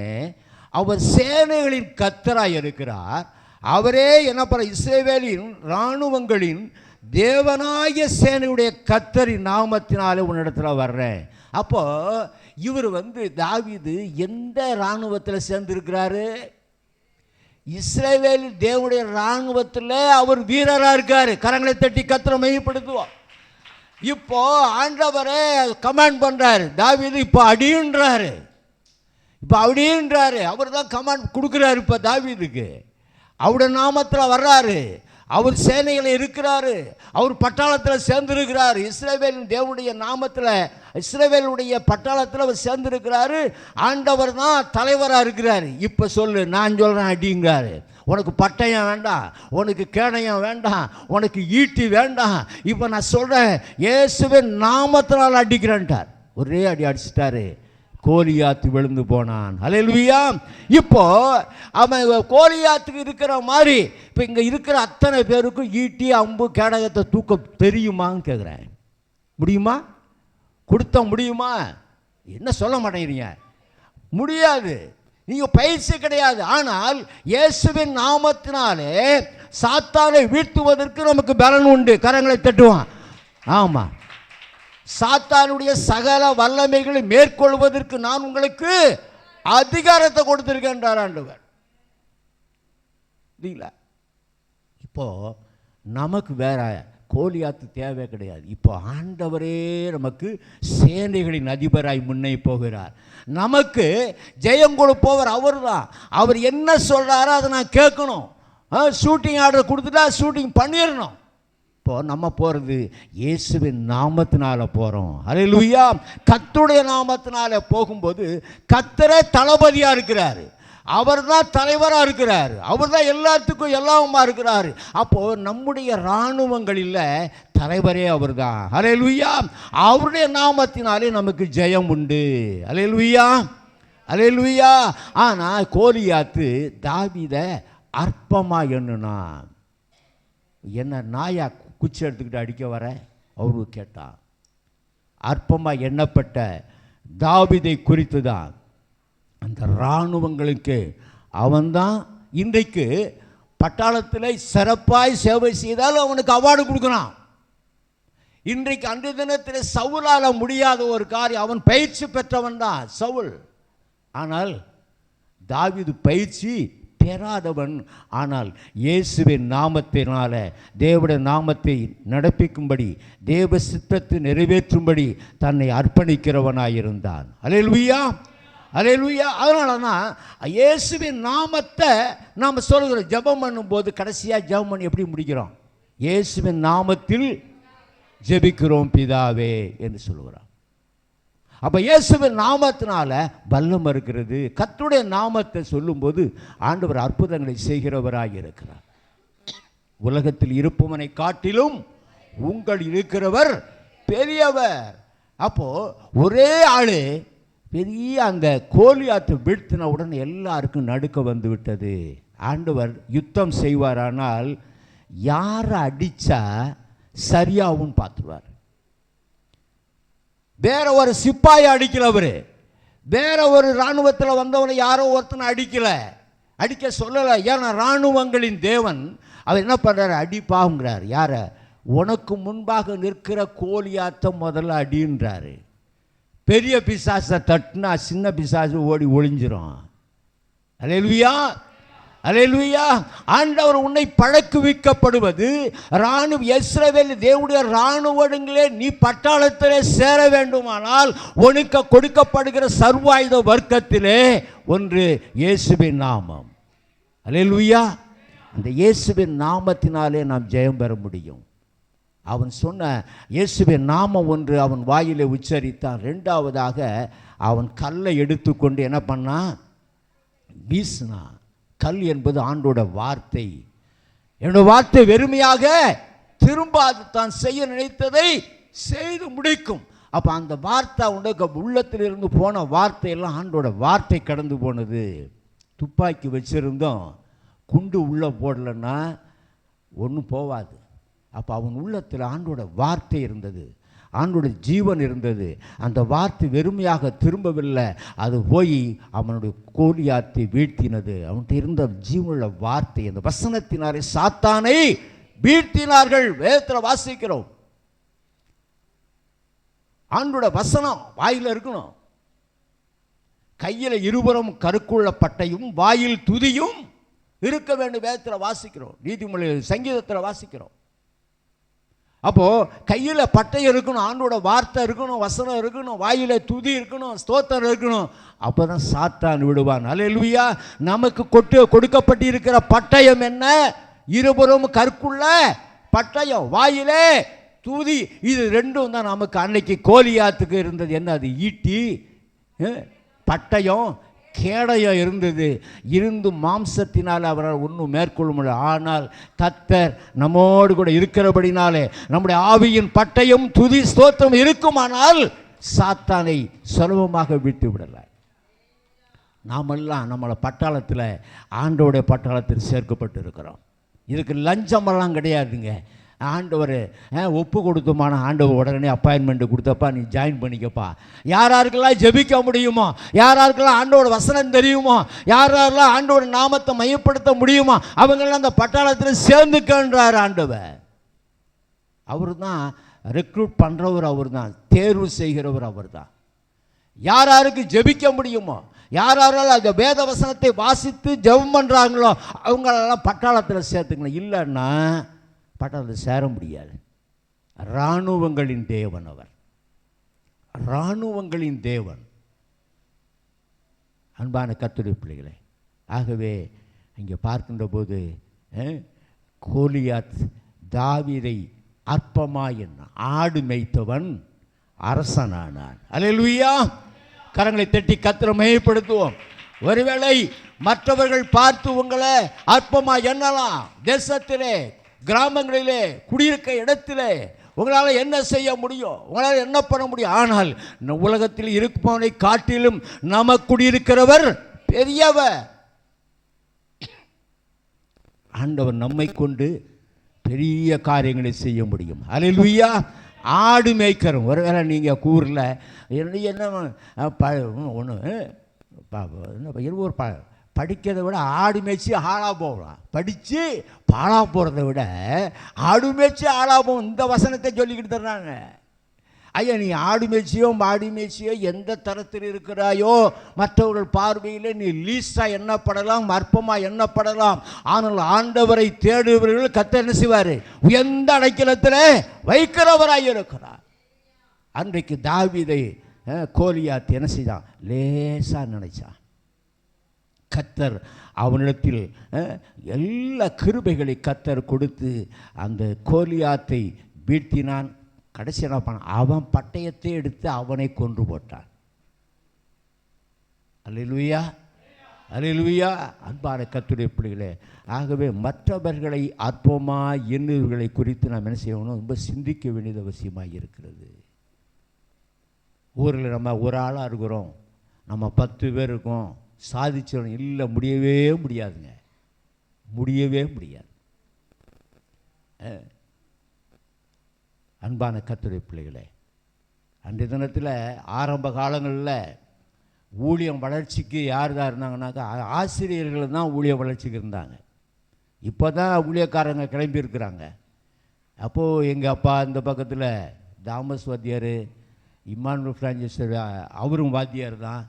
அவர் சேனைகளின் கர்த்தராக இருக்கிறார். அவரே என்ன பண்ண, இஸ்ரவேலின் இராணுவங்களின் தேவனாகிய சேனையுடைய கர்த்தரின் நாமத்தினாலே உன்னிடத்தில் வர்றேன். அப்போ இவர் தாவீது எந்த இராணுவத்தில் சேர்ந்திருக்கிறாரு? இஸ்ரவேல் தேவனுடைய இராணுவத்தில் அவர் வீரராக இருக்காரு. கரங்களை தட்டி கர்த்தரை மகிமைப்படுத்துவோம். இப்போ ஆண்டவரே கமாண்ட் பண்றாரு, தாவீது இப்போ அடின்றாரு, இப்போ அப்படின்றாரு. அவர் தான் கமாண்ட் கொடுக்குறாரு. இப்போ தாவீதுக்கு அவருடைய நாமத்தில் வர்றாரு. அவர் சேனையில் இருக்கிறாரு, அவர் பட்டாளத்தில் சேர்ந்திருக்கிறார். இஸ்ரவேலின் தேவனுடைய நாமத்தில், இஸ்ரவேலுடைய பட்டாளத்தில் அவர் சேர்ந்திருக்கிறாரு. ஆண்டவர் தான் தலைவராக இருக்கிறாரு. இப்போ சொல்லு, நான் சொல்கிறேன் அடிங்கிறாரு. உனக்கு பட்டயம் வேண்டாம், உனக்கு கேடயம் வேண்டாம், உனக்கு ஈட்டி வேண்டாம். இப்போ நான் சொல்கிறேன், இயேசுவின் நாமத்தினால் அடிக்கிறேன்ட்டார். ஒரே அடி அடிச்சிட்டாரு. கோலியாத்து விழுந்து போனான். அல்லேலூயா. இப்போ அவன் கோலியாத்துக்கு இருக்கிற மாதிரி இப்போ இங்கே இருக்கிற அத்தனை பேருக்கும் ஈட்டி, அம்பு, கேடகத்தை தூக்க தெரியுமான்னு கேட்குறேன். முடியுமா? கொடுத்த முடியுமா? என்ன சொல்ல மாட்டேங்கிறீங்க? முடியாது. நீங்கள் பயிற்சி கிடையாது. ஆனால் இயேசுவின் நாமத்தினாலே சாத்தானை வீழ்த்துவதற்கு நமக்கு பலன் உண்டு. கரங்களை தட்டுவான். ஆமாம், சாத்தானுடைய சகல வல்லமைகளை மேற்கொள்வதற்கு நான் உங்களுக்கு அதிகாரத்தை கொடுத்திருக்கின்றார் ஆண்டவர். இல்லைங்களா? இப்போ நமக்கு வேற கோலியாத்து தேவை கிடையாது. இப்போ ஆண்டவரே நமக்கு சேனைகளின் அதிபராய் முன்னே போகிறார். நமக்கு ஜெயம் கொடுப்பவர் அவர் தான். அவர் என்ன சொல்கிறாரோ அதை நான் கேட்கணும். ஷூட்டிங் ஆர்டர் கொடுத்துட்டா ஷூட்டிங் பண்ணிடணும். இப்போ நம்ம போகிறது இயேசுவின் நாமத்தினால போகிறோம். அல்லேலூயா. கர்த்தருடைய நாமத்தினால போகும்போது கர்த்தரே தளபதியாக இருக்கிறார். அவர் தான் தலைவராக இருக்கிறார். அவர் தான் எல்லாத்துக்கும் எல்லாமா இருக்கிறார். அப்போது நம்முடைய இராணுவங்களில் தலைவரே அவர் தான். அல்லேலூயா. அவருடைய நாமத்தினாலே நமக்கு ஜெயம் உண்டு. அல்லேலூயா, அல்லேலூயா. ஆனால் கோலியாத்து தாவீதை அற்பமாக எண்ணுனா, என்ன நாயா குச்சி எடுத்துக்கிட்டு அடிக்க வர அவரு கேட்டான். அற்பமாக எண்ணப்பட்ட தாவீதை குறித்து தான் அந்த இராணுவங்களுக்கு அவன்தான் இன்றைக்கு பட்டாளத்தில் சிறப்பாய் சேவை செய்தால் அவனுக்கு அவார்டு கொடுக்குறான். இன்றைக்கு அன்றைய தினத்தில் சவுலால் முடியாத ஒரு காரியம், அவன் பயிற்சி பெற்றவன் தான் சவுல். ஆனால் தாவீது பயிற்சி பெறாதவன். ஆனால் இயேசுவின் நாமத்தினால தேவனுடைய நாமத்தை நடப்பிக்கும்படி, தேவ சித்தத்தை நிறைவேற்றும்படி தன்னை அர்ப்பணிக்கிறவனாயிருந்தான். அல்லேலூயா, அல்லேலூயா. அதனால தான் இயேசுவின் நாமத்தை நாம் சொல்கிறோம். ஜெபம் பண்ணும்போது கடைசியாக ஜெபம் பண்ணி எப்படி முடிக்கிறோம்? இயேசுவின் நாமத்தில் ஜெபிக்கிறோம் பிதாவே என்று சொல்கிறார். அப்போ இயேசுவின் நாமத்தினால வல்லம் இருக்கிறது. கர்த்தருடைய நாமத்தை சொல்லும்போது ஆண்டவர் அற்புதங்களை செய்கிறவராக இருக்கிறார். உலகத்தில் இருப்பவனை காட்டிலும் உங்கள் இருக்கிறவர் பெரியவர். அப்போ ஒரே ஆளு பெரிய அந்த கோலியாத்தை வீழ்த்தின உடனே எல்லாருக்கும் நடுக்க வந்து விட்டது. ஆண்டவர் யுத்தம் செய்வாரானால் யாரை அடித்தா சரியாகவும் பார்த்துருவார். வேற ஒரு சிப்பாயை அடிக்கல, அவரு வேற ஒரு இராணுவத்தில் வந்தவனை யாரோ ஒருத்தனை அடிக்க சொல்லலை. ஏன்னா இராணுவங்களின் தேவன் அவர் என்ன பண்ணுறாரு, அடிப்பாங்கிறார். யாரை? உனக்கு முன்பாக நிற்கிற கோலியாத்தை முதல்ல அடின்றாரு. பெரிய பிசாசை தட்டுனா சின்ன பிசாசு ஓடி ஒளிஞ்சிரும். அல்லேலூயா, அல்லேலூயா. ஆண்டவர் உன்னை பழக்குவிக்கப்படுவது இஸ்ரவேல் தேவனுடைய இராணுவங்களே நீ பட்டாளத்திலே சேர வேண்டுமானால் உனக்கு கொடுக்கப்படுகிற சர்வாயுத வர்க்கத்திலே ஒன்று இயேசுவின் நாமம். அல்லேலூயா. அந்த இயேசுவின் நாமத்தினாலே நாம் ஜெயம் பெற முடியும். அவன் சொன்ன இயேசுவின் நாமம் ஒன்று அவன் வாயிலே உச்சரித்தான். ரெண்டாவதாக அவன் கல்லை எடுத்துக்கொண்டு என்ன பண்ணான், வீசினான். கல் என்பது ஆண்டோட வார்த்தை. என்னோட வார்த்தை வெறுமையாக திரும்பாது, தான் செய்ய நினைத்ததை செய்து முடிக்கும். அப்போ அந்த வார்த்தை அவனுடைய உள்ளத்திலிருந்து போன வார்த்தையெல்லாம் ஆண்டோட வார்த்தை கடந்து போனது. துப்பாக்கி வச்சிருந்தோம், குண்டு உள்ளே போடலைன்னா ஒன்றும் போவாது. அப்போ அவன் உள்ளத்தில் ஆண்டோட வார்த்தை இருந்தது, ஆண்டோட ஜீவன் இருந்தது. அந்த வார்த்தை வெறுமையாக திரும்பவில்லை, அது போய் அவனுடைய கோலியாத்தை வீழ்த்தினது. அவன்கிட்ட இருந்த ஜீவனுள்ள வார்த்தை, அந்த வசனத்தினாரே சாத்தானை வீழ்த்தினார்கள். வேதத்தில் வாசிக்கிறோம். ஆண்டோட வசனம் வாயில் இருக்கணும். கையில் இருபுறம் கருக்குள்ள பட்டையும் வாயில் துதியும் இருக்க வேண்டும். வேதத்தில் வாசிக்கிறோம், நீதிமொழி சங்கீதத்தில் வாசிக்கிறோம். அப்போ கையில் பட்டை இருக்கணும், ஆண்டோட வார்த்தை இருக்கணும், வசனம் இருக்கணும், வாயில துதி இருக்கணும், ஸ்தோத்திரம் இருக்கணும். அப்போதான் சாத்தான் விடுவான். அல்லேலூயா. நமக்கு கொடுக்கப்பட்டிருக்கிற பட்டயம் என்ன? இருபுறம் கற்குள்ள பட்டயம், வாயிலே துதி. இது ரெண்டும் தான் நமக்கு அன்னைக்கு கோலியாத்துக்கு இருந்தது. என்ன அது? ஈட்டி, பட்டயம், கேடயம் இருந்தது. இருந்து மாம்சத்தினால் அவரால் ஒன்றும் மேற்கொள்ள முடியல. ஆனால் கர்த்தர் நம்மோடு கூட இருக்கிறபடினாலே நம்முடைய ஆவியின் பட்டயம் துதி ஸ்தோத்திரம் இருக்குமானால் சாத்தானை சுலபமாக விட்டு விடலாம். நாமெல்லாம் நம்மளை பட்டாளத்தில் ஆண்டோடைய பட்டாளத்தில் சேர்க்கப்பட்டு இருக்கிறோம். இதுக்கு லஞ்சமெல்லாம் கிடையாதுங்க. ஆண்டவர் ஒப்பு கொடுத்தோமான ஆண்டவர் உடனே அப்பாயின்மெண்ட் கொடுத்தப்பா நீ ஜாயின் பண்ணிக்கப்பா. யாராருக்கெல்லாம் ஜெபிக்க முடியுமோ, யாராருக்கெல்லாம் ஆண்டோட வசனம் தெரியுமோ, யாரெல்லாம் ஆண்டோட நாமத்தை மையப்படுத்த முடியுமோ அவங்கெல்லாம் அந்த பட்டாளத்தில் சேர்ந்துக்கன்றார் ஆண்டவர். அவர் தான் ரெக்ரூட் பண்ணுறவர், அவர் தான் தேர்வு செய்கிறவர், அவர் தான். யாராருக்கு ஜெபிக்க முடியுமோ, யாராரால் அந்த வேத வசனத்தை வாசித்து ஜெபம் பண்ணுறாங்களோ அவங்களெல்லாம் பட்டாளத்தில் சேர்த்துக்கணும். இல்லைன்னா பட்டாளத்தில் சேர முடியாது. இராணுவங்களின் தேவன் அவர், இராணுவங்களின் தேவன். அன்பான கர்த்தருடைய பிள்ளைகளே, ஆகவே இங்கே பார்க்கின்ற போது கோலியாத் தாவீதை அற்பமாய் ஆடு மேய்த்தவன் அரசனானான். அல்லேலூயா. கரங்களை தட்டி கர்த்தரை மகிமைப்படுத்துவோம். ஒருவேளை மற்றவர்கள் பார்த்து உங்களை அற்பமாக எண்ணலாம். தேசத்திலே, கிராமங்களிலே, குடியிருக்க இடத்திலே உங்களால் என்ன செய்ய முடியும், உங்களால் என்ன பண்ண முடியும்? ஆனால் உலகத்தில் இருப்பவனை காட்டிலும் நமக்கு குடியிருக்கிறவர் பெரியவர். ஆண்டவர் நம்மை கொண்டு பெரிய காரியங்களை செய்ய முடியும். அல்லேலூயா. ஆடு மேய்க்கிறோம். ஒருவேளை நீங்கள் ஊரில் என்ன ஒன்று படிக்கிறத விட ஆடு மேய்ச்சி ஆளாக போகலாம். படித்து பாழாக போகிறத விட ஆடு மேய்ச்சி ஆளாக போகும். இந்த வசனத்தை சொல்லிக்கிட்டு தர்றாங்க. ஐயா, நீ ஆடு மேய்ச்சியோ மாடு மேய்ச்சியோ எந்த தரத்தில் இருக்கிறாயோ மற்றவர்கள் பார்வையில் நீ லீஸ்டாக எண்ணப்படலாம், அற்பமாக எண்ணப்படலாம். ஆனால் ஆண்டவரை தேடுபவர்கள் கர்த்தர் என்ன செய்வார்? உயர்ந்த அடைக்கலத்தில் வைக்கிறவராக இருக்கிறார். அன்றைக்கு தாவீதை கோலியாத் என்ன செய்தான்? லேசாக நினைச்சான். கர்த்தர் அவனிடத்தில் எல்லா கிருபைகளை கர்த்தர் கொடுத்து அந்த கோலியாத்தை வீழ்த்தினான். கடைசி என்ன பண்ணான்? அவன் பட்டயத்தை எடுத்து அவனை கொன்று போட்டான். அல்லேலூயா, அல்லேலூயா. அன்பான கர்த்தருடைய பிள்ளைகளே, ஆகவே மற்றவர்களை அற்பமாக எண்ணுவர்களை குறித்து நாம் என்ன செய்யணும்? ரொம்ப சிந்திக்க வேண்டியது அவசியமாக இருக்கிறது. ஊரில் நம்ம ஒரு ஆளாக இருக்கிறோம், நம்ம 10 பேர் இருக்கோம், சாதிச்சிடணும். இல்லை, முடியவே முடியாதுங்க, முடியவே முடியாது. அன்பான கர்த்தருடைய பிள்ளைகளே, அன்றைய தினத்தில் ஆரம்ப காலங்களில் ஊழியம் வளர்ச்சிக்கு யார் தான் இருந்தாங்கன்னாக்கா ஆசிரியர்கள் தான் ஊழிய வளர்ச்சிக்கு இருந்தாங்க. இப்போ தான் ஊழியக்காரங்க கிளம்பியிருக்கிறாங்க. அப்போது எங்கள் அப்பா இந்த பக்கத்தில் தாமஸ் வாத்தியார், இம்மானுவேல் பிரான்சிஸ் அவரும் வாத்தியார் தான்.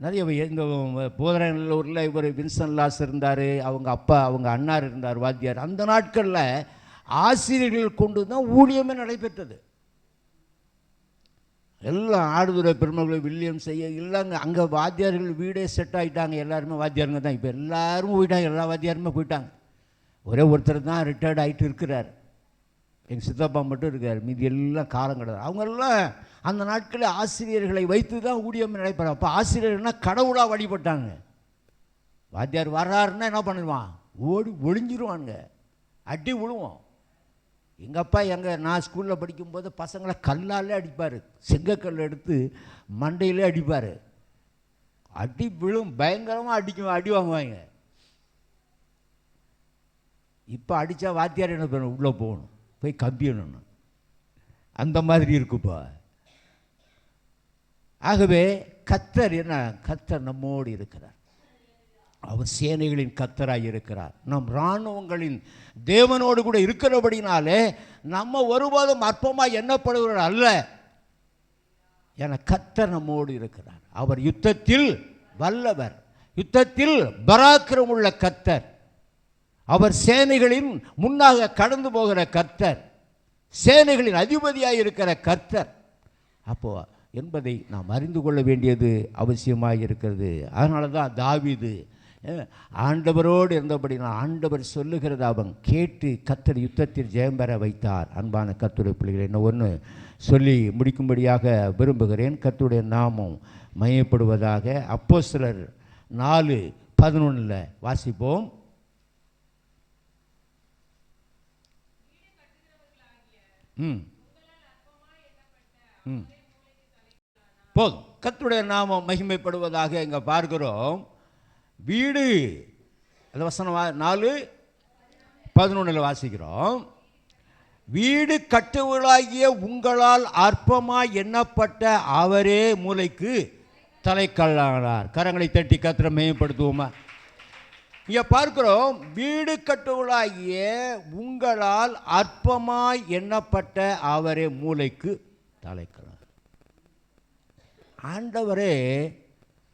நிறைய எங்கள் போதனையூரில் இவர் வின்சன் லாஸ் இருந்தார், அவங்க அப்பா அவங்க அண்ணார் இருந்தார் வாத்தியார். அந்த நாட்களில் ஆசிரியர்கள் கொண்டு தான் ஊழியமே நடைபெற்றது. எல்லாம் ஆடுதுறை பெருமக்களை வில்லியம் செய்ய இல்லைங்க. அங்கே வாத்தியார்கள் வீடே செட் ஆகிட்டாங்க, எல்லாருமே வாத்தியாருங்க தான். இப்போ எல்லோரும் போயிட்டாங்க, எல்லா வாத்தியாருமே போயிட்டாங்க. ஒரே ஒருத்தர் தான் ரிட்டையர்ட் ஆகிட்டு இருக்கிறார், எங்கள் சித்தப்பா மட்டும் இருக்கார். மீதி எல்லாம் காலம் கிடையாது. அவங்கெல்லாம் அந்த நாட்களில் ஆசிரியர்களை வைத்து தான் ஊழியம் நடைபெறாங்க. அப்போ ஆசிரியர்கள்னால் கடவுளாக வழிபட்டாங்க. வாத்தியார் வர்றாருன்னா என்ன பண்ணிடுவான்? ஓடி ஒளிஞ்சிருவானுங்க, அடி விழுவோம். எங்கள் அப்பா நான் ஸ்கூலில் படிக்கும்போது பசங்களை கல்லாலே அடிப்பார், செங்கக்கல் எடுத்து மண்டையிலே அடிப்பார். அடி விழும், பயங்கரமாக அடி வாங்குவாங்க. இப்போ அடித்தா வாத்தியார் என்ன பண்ணணும்? உள்ளே போகணும், போய் கம்பியணும். அந்த மாதிரி இருக்குப்பா. ஆகவே கர்த்தர் என்ன? கர்த்தர் நம்மோடு இருக்கிறார். அவர் சேனைகளின் கர்த்தராக இருக்கிறார். நம் இராணுவங்களின் தேவனோடு கூட இருக்கிறபடினாலே நம்ம ஒருபோதும் அற்பமாக எண்ணப்படுகிறவர் அல்ல. என கர்த்தர் நம்மோடு இருக்கிறார். அவர் யுத்தத்தில் வல்லவர், யுத்தத்தில் பராக்கிரம் உள்ள கர்த்தர். அவர் சேனைகளின் முன்னாக கடந்து போகிற கர்த்தர், சேனைகளின் அதிபதியாக இருக்கிற கர்த்தர். அப்போ என்பதை நாம் அறிந்து கொள்ள வேண்டியது அவசியமாக இருக்கிறது. அதனால தான் தாவீது ஆண்டவரோடு இருந்தபடினா ஆண்டவர் சொல்லுகிறத அவன் கேட்டு கர்த்தர் யுத்தத்தில் ஜெயம் பெற வைத்தார். அன்பான கர்த்தருடைய பிள்ளைகளை என்ன ஒன்று சொல்லி முடிக்கும்படியாக விரும்புகிறேன். கர்த்தருடைய நாமம் மையப்படுவதாக. அப்போஸ்தலர் 4:11 வாசிப்போம். போதும். கர்த்தருடைய நாமம் மகிமைப்படுவதாக இங்கே பார்க்கிறோம். வீடு, அந்த வசனம் 4:11 வாசிக்கிறோம். வீடு கட்டுவர்களாகிய உங்களால் அற்பமாய் எண்ணப்பட்ட அவரே மூலைக்கு தலைக்கல்லானார். கரங்களை தட்டி கர்த்தரை மகிமைப்படுத்துவோமா? இங்கே பார்க்கிறோம், வீடு கட்டுவர்களாகிய உங்களால் அற்பமாய் எண்ணப்பட்ட அவரே மூலைக்கு தலைக்கல்லானார். ஆண்டவரே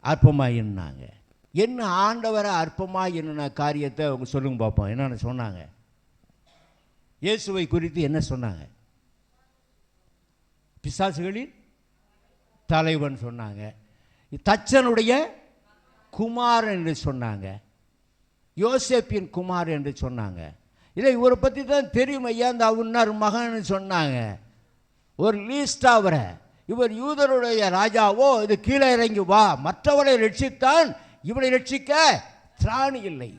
அற்பமாய் எண்ணாங்க. என்ன ஆண்டவரை அற்பமாக என்னென்ன காரியத்தை அவங்க சொல்லுங்க பார்ப்போம். என்னென்ன சொன்னாங்க? இயேசுவை குறித்து என்ன சொன்னாங்க? பிசாசுகளின் தலைவன் சொன்னாங்க, தச்சனுடைய குமாரன் என்று சொன்னாங்க, யோசேப்பின் குமார் என்று சொன்னாங்க. இதை இவரை பற்றி தான் தெரியும் ஐயா, இந்த அவனார் மகன் சொன்னாங்க. ஒரு லீஸ்ட் அவரை, இவர் யூதருடைய ராஜாவோ, இது கீழே இறங்கி வா, மற்றவரை ரட்சித்தான், இவளை ரட்சிக்க திராணி இல்லை.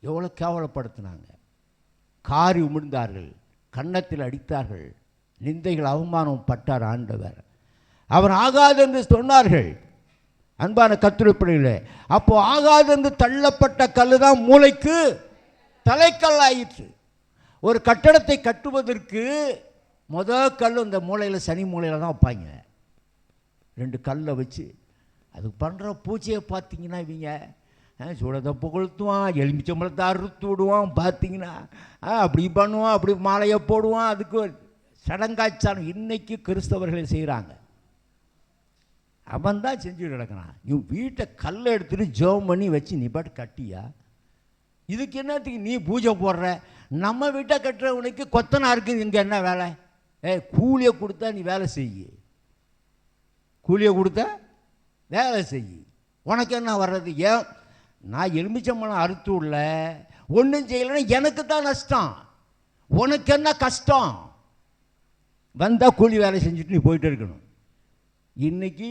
எவ்வளோ கேவலப்படுத்தினாங்க, காரி உமிழ்ந்தார்கள், கன்னத்தில் அடித்தார்கள், நிந்தைகள் அவமானம் பட்டார் ஆண்டவர். அவர் ஆகாது என்று சொன்னார்கள். அன்பான கர்த்தருடைய பிள்ளைகளே, அப்போ ஆகாது என்று தள்ளப்பட்ட கல் தான் மூளைக்கு தலைக்கல் ஆயிற்று. ஒரு கட்டடத்தை கட்டுவதற்கு முதல் கல் இந்த மூளையில், சனி மூளையில் தான் வைப்பாங்க. 2 கல்லை வச்சு அதுக்கு பண்ணுற பூச்சியை பார்த்தீங்கன்னா இவங்க சூடத்தை புகழ்த்துவான், எலுமிச்சம்பழத்தை அறுத்து விடுவான், பார்த்தீங்கன்னா அப்படி பண்ணுவான், அப்படி மாலையை போடுவான். அதுக்கு சடங்காச்சாரம் இன்னைக்கு கிறிஸ்தவர்களை செய்கிறாங்க. அவன் தான் செஞ்சு கிடக்கிறான். நீ வீட்டை கல்லை எடுத்துட்டு ஜெபம் பண்ணி வச்சு நீ பாட்டு கட்டியா? இதுக்கு என்னத்துக்கு நீ பூஜை போடுற? நம்ம வீட்டை கட்டுறவனுக்கு கொத்தனாருக்கு இங்கே என்ன வேலை? கூலியை கொடுத்தா நீ வேலை செய்ய, கூலியை கொடுத்தா வேலை செய்ய. உனக்கு என்ன வர்றது? ஏன் நான் எலுமிச்சம்பழம் அறுத்து உள்ள ஒன்றும் செய்யலைன்னா எனக்கு தான் நஷ்டம், உனக்கு என்ன கஷ்டம்? வந்தால் கூலி வேலை செஞ்சுட்டு நீ போயிட்டு இருக்கணும். இன்றைக்கி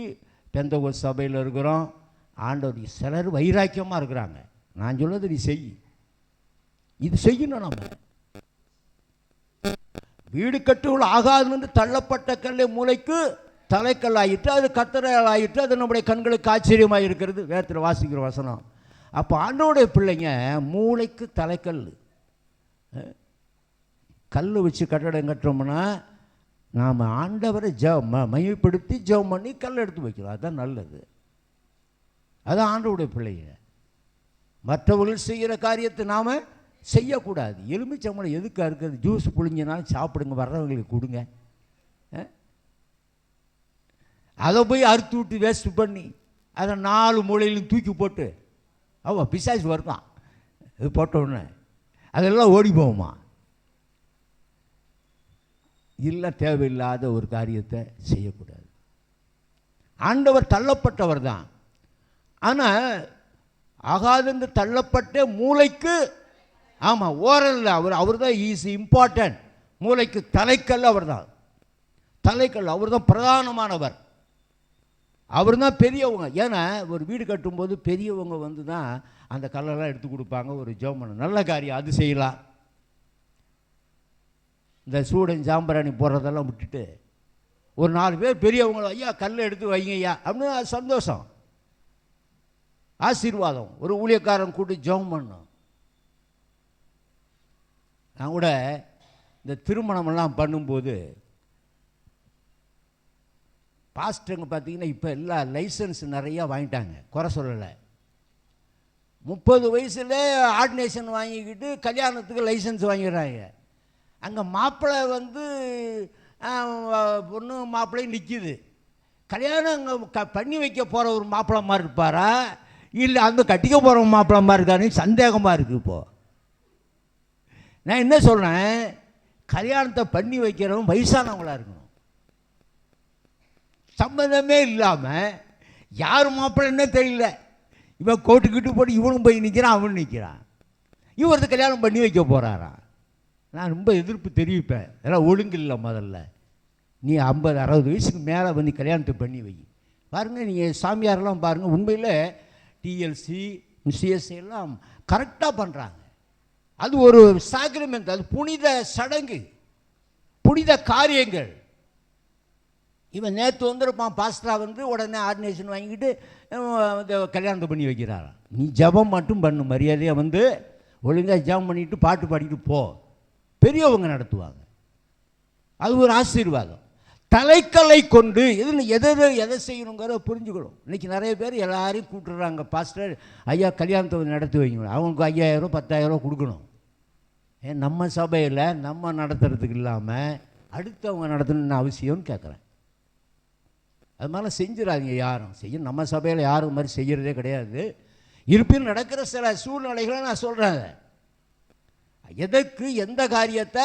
பெந்தகோஸ்து சபையில் இருக்கிறோம், ஆண்டவர் சிலர் வைராக்கியமாக இருக்கிறாங்க. நான் சொல்றது நீ செய், இது செய்யணும். நம்ம வீடு கட்டுகள் ஆகாதுன்னு தள்ளப்பட்ட கல்லை மூளைக்கு தலைக்கல் ஆகிட்டு, அது கத்தரையால் ஆகிட்டு, அது நம்முடைய கண்களுக்கு ஆச்சரியமாக இருக்கிறது. வேதத்தில் வாசிக்கிற வசனம். அப்போ ஆண்டவருடைய பிள்ளைங்க மூளைக்கு தலைக்கல். கல் வச்சு கட்டடம் கட்டுறோம்னா நாம் ஆண்டவரை மையப்படுத்தி ஜெபம் பண்ணி கல் எடுத்து வைக்கிறோம். அதுதான் நல்லது. அதுதான் ஆண்டவருடைய பிள்ளைங்க. மற்றவர்கள் செய்கிற காரியத்தை நாம் செய்யக்கூடாது. எலுமிச்சம்பழம் எதுக்காக இருக்கிறது? ஜூஸ் புழிஞ்சினாலும் சாப்பிடுங்க, வர்றவங்களுக்கு கொடுங்க. அதை போய் அறுத்து விட்டு வேஸ்ட் பண்ணி அதை 4 மூலையிலும் தூக்கி போட்டு பிசாசு வருதான் இது போட்டோன்னே அதெல்லாம் ஓடி போகுமா? இல்லை, தேவையில்லாத ஒரு காரியத்தை செய்யக்கூடாது. ஆண்டவர் தள்ளப்பட்டவர் தான். ஆனால் ஆகாதென்று தள்ளப்பட்ட மூளைக்கு, ஆமாம், ஓரல் அவர் தான் ஈஸ் இம்பார்ட்டன்ட். மூளைக்கு தலைக்கல் அவர் தான். தலைக்கல் அவர் தான் பிரதானமானவர். அவர் தான் பெரியவங்க. ஏன்னா ஒரு வீடு கட்டும்போது பெரியவங்க வந்து தான் அந்த கல்லெல்லாம் எடுத்து கொடுப்பாங்க. ஒரு ஜெபம் நல்ல காரியம், அது செய்யலாம். இந்த சூடன் சாம்பிராணி போடுறதெல்லாம் விட்டுட்டு ஒரு 4 பேர் பெரியவங்க, ஐயா கல்லை எடுத்து வைங்க ஐயா அப்படின்னு, அது சந்தோஷம், ஆசீர்வாதம். ஒரு ஊழியக்காரன் கூட்டி ஜெபம் பண்ணோம். நான் கூட இந்த திருமணமெல்லாம் பண்ணும்போது பாஸ்டருங்க பார்த்தீங்கன்னா இப்போ எல்லா லைசன்ஸ் நிறையா வாங்கிட்டாங்க, குறை சொல்லலை. 30 வயசுல ஆர்டினேஷன் வாங்கிக்கிட்டு கல்யாணத்துக்கு லைசன்ஸ் வாங்கிடுறாங்க. அங்கே மாப்பிள்ளை வந்து பொண்ணு மாப்பிள்ளையும் நிற்கிது. கல்யாணம் அங்கே பண்ணி வைக்க போகிற ஒரு மாப்பிள்ளை மாதிரி இருப்பாரா, இல்லை அந்த கட்டிக்க போகிற மாப்பிள்ளை மாதிரி இருக்காருன்னு சந்தேகமாக இருக்குது. இப்போது நான் என்ன சொல்கிறேன், கல்யாணத்தை பண்ணி வைக்கிறவங்க வயசானவங்களாக இருக்கணும். சம்மந்தமே இல்லாமல் யார் மாப்பிள்ளைன்னே தெரியல, இவன் கோட்டுக்கிட்டு போட்டு இவனும் போய் நிற்கிறான், அவனும் நிற்கிறான். இவரது கல்யாணம் பண்ணி வைக்க போகிறாரான். நான் ரொம்ப எதிர்ப்பு தெரிவிப்பேன். அதெல்லாம் ஒழுங்கு இல்லை. முதல்ல நீ 50-60 வயசுக்கு மேலே வந்து கல்யாணத்தை பண்ணி வை. பாருங்கள், நீங்கள் சாமியாரெல்லாம் பாருங்கள், உண்மையில் டிஎல்சி சிஎஸ்சி எல்லாம் கரெக்டாக பண்ணுறாங்க. அது ஒரு சாக்ரிமெண்ட், அது புனித சடங்கு, புனித காரியங்கள். இவன் நேற்று வந்துருப்பான் பாஸ்டரா வந்து உடனே ஆர்டினேஷன் வாங்கிக்கிட்டு கல்யாணத்தை பண்ணி வைக்கிறாரா. நீ ஜபம் மட்டும் பண்ணு, மரியாதையாக வந்து ஒழுங்காக ஜபம் பண்ணிட்டு பாட்டு பாடிட்டு போ. பெரியவங்க நடத்துவாங்க, அது ஒரு ஆசீர்வாதம். தலைக்கலை கொண்டு எதை செய்யணுங்கிற புரிஞ்சுக்கணும். இன்றைக்கி நிறைய பேர் எல்லாரையும் கூப்பிட்டுறாங்க, பாஸ்டர் ஐயா கல்யாணத்தை நடத்தி வைக்கணும், அவங்களுக்கு 5000 10,000 கொடுக்கணும். நம்ம சபையில் நம்ம நடத்துறதுக்கு இல்லாமல் அடுத்தவங்க நடத்தணும்னு அவசியம்னு கேட்குறேன். அது மாதிரிலாம் செஞ்சிடாதீங்க யாரும். செய்ய நம்ம சபையில் யாரும் மாதிரி செய்கிறதே கிடையாது. இருப்பினும் நடக்கிற சில சூழ்நிலைகளை நான் சொல்கிறேன், எதற்கு எந்த காரியத்தை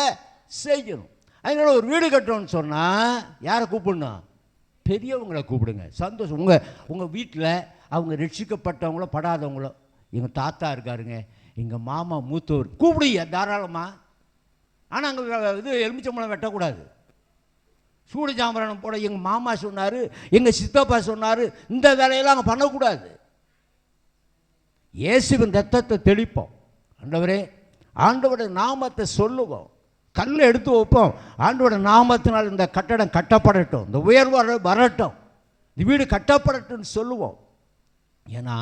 செய்யணும். அதனால் ஒரு வீடு கட்டணும்னு சொன்னால் யாரை கூப்பிடணும்? பெரியவங்களை கூப்பிடுங்க. சந்தோஷம். உங்கள் வீட்டில் அவங்க ரட்சிக்கப்பட்டவங்களோ படாதவங்களோ, எங்கள் தாத்தா இருக்காருங்க, எங்கள் மாமா மூத்தவர், கூப்பிடுங்க தாராளமாக. ஆனால் அங்கே எலுமிச்சம்பழம் வெட்டக்கூடாது, சூடு சாம்பிராணம் போட எங்கள் மாமா சொன்னார், எங்கள் சித்தப்பா சொன்னார், இந்த வேலையெல்லாம் அங்கே பண்ணக்கூடாது. இயேசுவின் ரத்தத்தை தெளிப்போம். ஆண்டவரே, ஆண்டவருடைய நாமத்தை சொல்லுவோம், கல்லை எடுத்து வைப்போம். ஆண்டவருடைய நாமத்தினால் இந்த கட்டடம் கட்டப்படட்டும், இந்த உயர்வு வரட்டும், இந்த வீடு கட்டப்படட்டும்னு சொல்லுவோம். ஏன்னா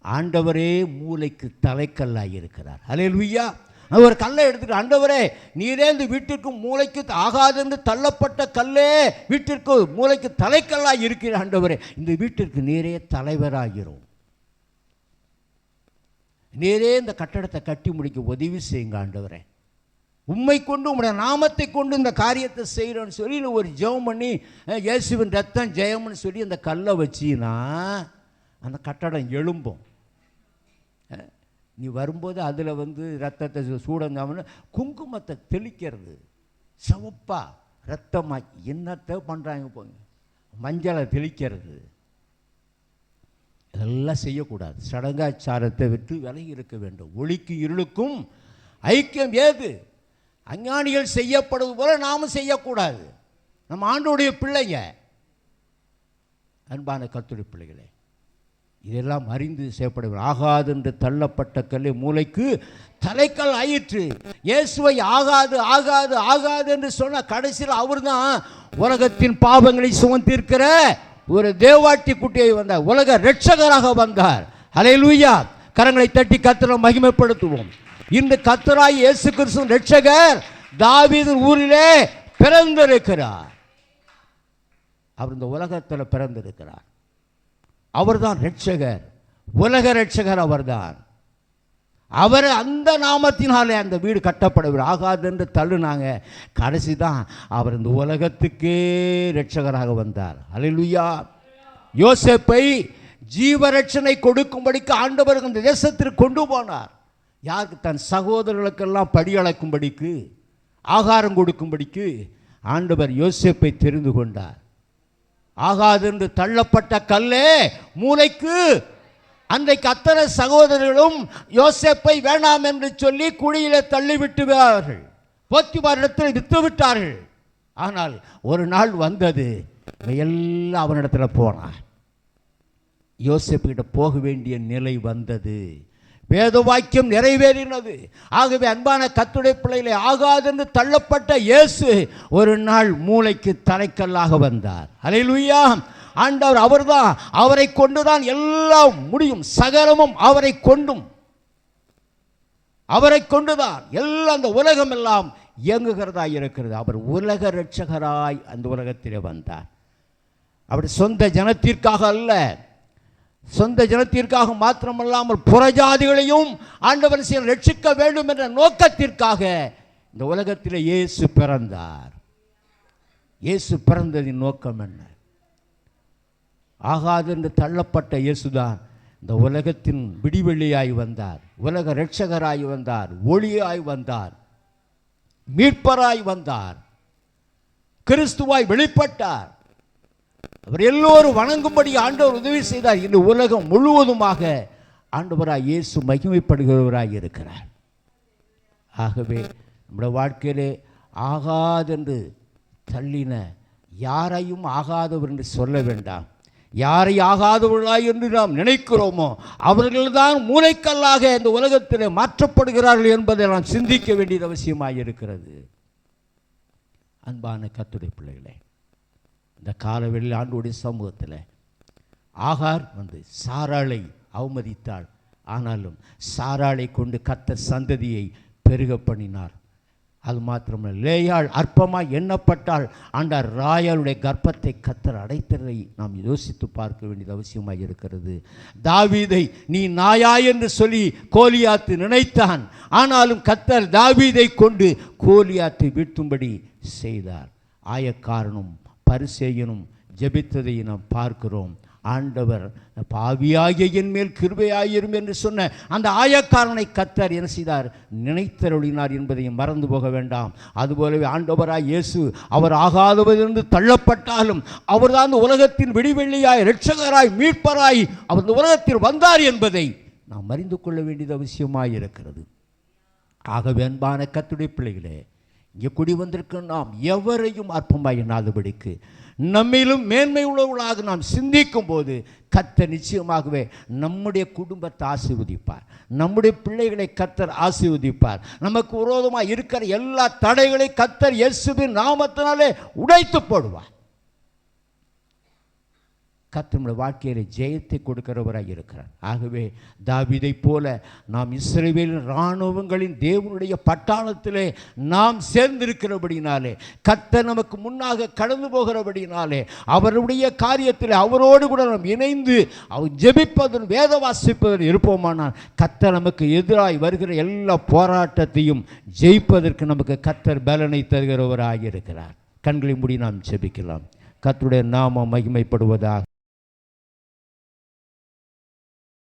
ஆண்டவரே மூளைக்கு தலைக்கல்லாக இருக்கிறார். அல்லேலூயா. ஒரு கல்லை எடுத்துட்டு, ஆண்டவரே நீரே இந்த வீட்டிற்கு மூளைக்கு ஆகாதென்று தள்ளப்பட்ட கல்லே வீட்டிற்கு மூளைக்கு தலைக்கல்லாக இருக்கிற ஆண்டவரே, இந்த வீட்டிற்கு நீரே தலைவராகிறோம், நீரே இந்த கட்டடத்தை கட்டி முடிக்க உதவி செய்யுங்க ஆண்டவரே, உம்மை கொண்டு உம்முடைய நாமத்தை கொண்டு இந்த காரியத்தை செய்கிறோன்னு சொல்லி ஒரு ஜெபம் பண்ணி இயேசுவின் ரத்தம் ஜெயம்னு சொல்லி அந்த கல்லை வச்சின்னா அந்த கட்டடம் எழும்பும். நீ வரும்போது அதில் வந்து ரத்தத்தை சூடங்காமல் குங்குமத்தை தெளிக்கிறது, சிவப்பா ரத்தமாக என்னத்தை பண்ணுறாங்க போங்க, மஞ்சளை தெளிக்கிறது, இதெல்லாம் செய்யக்கூடாது. சடங்காச்சாரத்தை விட்டு விலகி இருக்க வேண்டும். ஒளிக்கும் இருளுக்கும் ஐக்கியம் ஏது? அஞ்ஞானிகள் செய்யப்படுவது போல நாமும் செய்யக்கூடாது. நம்ம ஆண்டோடைய பிள்ளைங்க. அன்பான கர்த்தருடைய பிள்ளைகளே, இதெல்லாம் அறிந்து செய்யப்படுவார். ஆகாது என்று தள்ளப்பட்ட கல்லை மூளைக்கு தலைக்கல் ஆயிற்று. இயேசுவை ஆகாது ஆகாது ஆகாது என்று சொன்ன கடைசியில் அவர் தான் உலகத்தின் பாவங்களை சுமந்திருக்கிற ஒரு தேவாட்டி குட்டியை வந்தார், உலக இரட்சகராக வந்தார். ஹல்லேலூயா. கரங்களை தட்டி கர்த்தரை மகிமைப்படுத்துவோம். இந்த கர்த்தராய் இயேசு கிறிஸ்து இரட்சகர் தாவீது ஊரிலே பிறந்திருக்கிறார். அவர் இந்த உலகத்தில் பிறந்திருக்கிறார். அவர்தான் இரட்சகர், உலக இரட்சகர் அவர்தான். அவர் அந்த நாமத்தினாலே அந்த வீடு கட்டப்படவில்லை. ஆகாது என்று தள்ளுனாங்க. கடைசி தான் அவர் இந்த உலகத்துக்கே இரட்சகராக வந்தார். ஹல்லேலூயா. யோசேப்பை ஜீவரட்சனை கொடுக்கும்படிக்கு ஆண்டவர் இந்த தேசத்திற்கு கொண்டு போனார். யாருக்கு? தன் சகோதரர்களுக்கெல்லாம் படியளக்கும்படிக்கு, ஆகாரம் கொடுக்கும்படிக்கு ஆண்டவர் யோசேப்பை தெரிந்து கொண்டார். ஆகாது என்று தள்ளப்பட்ட கல்லே மூளைக்கு. அன்றைக்கு அத்தனை சகோதரர்களும் யோசேப்பை வேண்டாம் என்று சொல்லி குழியிலே தள்ளிவிட்டுவார்கள், போத்திபாரிடத்தில் வித்து விட்டார்கள். ஆனால் ஒரு நாள் வந்தது, எல்லாம் அவனிடத்தில் போனார். யோசேப்பு கிட்ட போக வேண்டிய நிலை வந்தது. வேத வாக்கியம் நிறைவேறினது. ஆகவே அன்பான கர்த்தருடைய பிள்ளைகளே, ஆகாது என்று தள்ளப்பட்ட இயேசு ஒரு நாள் மூளைக்கு தலைக்கல்லாக வந்தார். ஹல்லேலூயா. ஆண்டவர் அவர்தான், அவரை கொண்டுதான் எல்லாம் முடியும். சகலமும் அவரை கொண்டுதான் எல்லாம் அந்த உலகம் எல்லாம் இயங்குகிறதாய் இருக்கிறது. அவர் உலக இரட்சகராய் அந்த உலகத்திலே வந்தார். அவர் சொந்த ஜனத்திற்காக அல்ல, சொந்த ஜனத்திற்காக மாத்திரமல்லாமல் புறஜாதிகளையும் ஆண்டவர் ரட்சிக்க வேண்டும் என்ற நோக்கத்திற்காக இந்த உலகத்தில் இயேசு பிறந்தார். இயேசு பிறந்ததின் நோக்கம் என்ன? ஆகாது என்று தள்ளப்பட்ட இயேசுதான் இந்த உலகத்தின் விடிவெள்ளியாய் வந்தார், உலக இரட்சகராய் வந்தார், ஒளியாய் வந்தார், மீட்பராய் வந்தார், கிறிஸ்துவாய் வெளிப்பட்டார். அவர் எல்லோரும் வணங்கும்படி ஆண்டவர் உதவி செய்தார். இந்த உலகம் முழுவதுமாக ஆண்டவராய் இயேசு மகிமைப்படுகிறவராய் இருக்கிறார். ஆகவே நம்முடைய வாழ்க்கையிலே ஆகாதென்று தள்ளின யாரையும் ஆகாதவர் என்று சொல்ல வேண்டாம். யாரை ஆகாதவர்களாய் என்று நாம் நினைக்கிறோமோ அவர்கள்தான் மூளைக்கல்லாக இந்த உலகத்தில் மாற்றப்படுகிறார்கள் என்பதை நாம் சிந்திக்க வேண்டியது அவசியமாக இருக்கிறது. அன்பான கர்த்தருடைய பிள்ளைகளே, இந்த காலவெளியில் ஆண்டவருடைய சமூகத்தில் ஆகார் வந்து சாராளை அவமதித்தாள். ஆனாலும் சாராளை கொண்டு கர்த்தர் சந்ததியை பெருக பண்ணினார். அது மாத்திரமல்ல, லேயாள் அற்பமாய் எண்ணப்பட்டால் ஆண்டார் ராயாளுடைய கர்ப்பத்தை கர்த்தர் அடைத்ததை நாம் யோசித்து பார்க்க வேண்டியது அவசியமாக இருக்கிறது. தாவீதை நீ நாயாய் என்று சொல்லி கோலியாத்து நினைத்தான். ஆனாலும் கர்த்தர் தாவீதை கொண்டு கோலியாத்தை வீழ்த்தும்படி செய்தார். ஆயக்காரனும் பரிசேயனும் ஜெபித்ததை நாம் பார்க்கிறோம். ஆண்டவர் பாவியாகிய என் மேல் கிருபையாயிரும் என்று சொன்ன அந்த ஆயக்காரனை கர்த்தர் என்ன செய்தார்? நினைத்தருளினார் என்பதையும் மறந்து போக வேண்டாம். அதுபோலவே ஆண்டவராய் இயேசு அவர் ஆகாதவரிலிருந்து தள்ளப்பட்டாலும் அவர்தான் அந்த உலகத்தின் விடிவெள்ளியாய் இரட்சகராய் மீட்பராய் அவர் இந்த உலகத்தில் வந்தார் என்பதை நாம் அறிந்து கொள்ள வேண்டியது அவசியமாய் இருக்கிறது. ஆகவே அன்பான கர்த்தருடைய பிள்ளைகளே, இங்கே குடி வந்திருக்க நாம் எவரையும் அற்பமாய் எண்ணாதபடிக்கு நம்மிலும் மேன்மை உள்ளவர்களாக நாம் சிந்திக்கும் போது கர்த்தர் நிச்சயமாகவே நம்முடைய குடும்பத்தை ஆசீர்வதிப்பார், நம்முடைய பிள்ளைகளை கர்த்தர் ஆசீர்வதிப்பார். நமக்கு விரோதமாக இருக்கிற எல்லா தடைகளை கர்த்தர் இயேசுவின் நாமத்தினாலே உடைத்து போடுவார். கர்த்தருடைய வாழ்க்கையிலே ஜெயத்தை கொடுக்கிறவராக இருக்கிறார். ஆகவே தாவீதை போல நாம் இஸ்ரவேலின் இராணுவங்களின் தேவனுடைய பட்டாளத்திலே நாம் சேர்ந்திருக்கிறபடினாலே, கர்த்தர் நமக்கு முன்னாக கடந்து போகிறபடினாலே, அவருடைய காரியத்தில் அவரோடு கூட நாம் இணைந்து அவர் ஜெபிப்பதும் வேத வாசிப்பதும் இருப்போமானால் கர்த்தர் நமக்கு எதிராய் வருகிற எல்லா போராட்டத்தையும் ஜெயிப்பதற்கு நமக்கு கர்த்தர் பலனை தருகிறவராக இருக்கிறார். கண்களை மூடி நாம் ஜெபிக்கலாம். கர்த்தருடைய நாமம் மகிமைப்படுவதாக.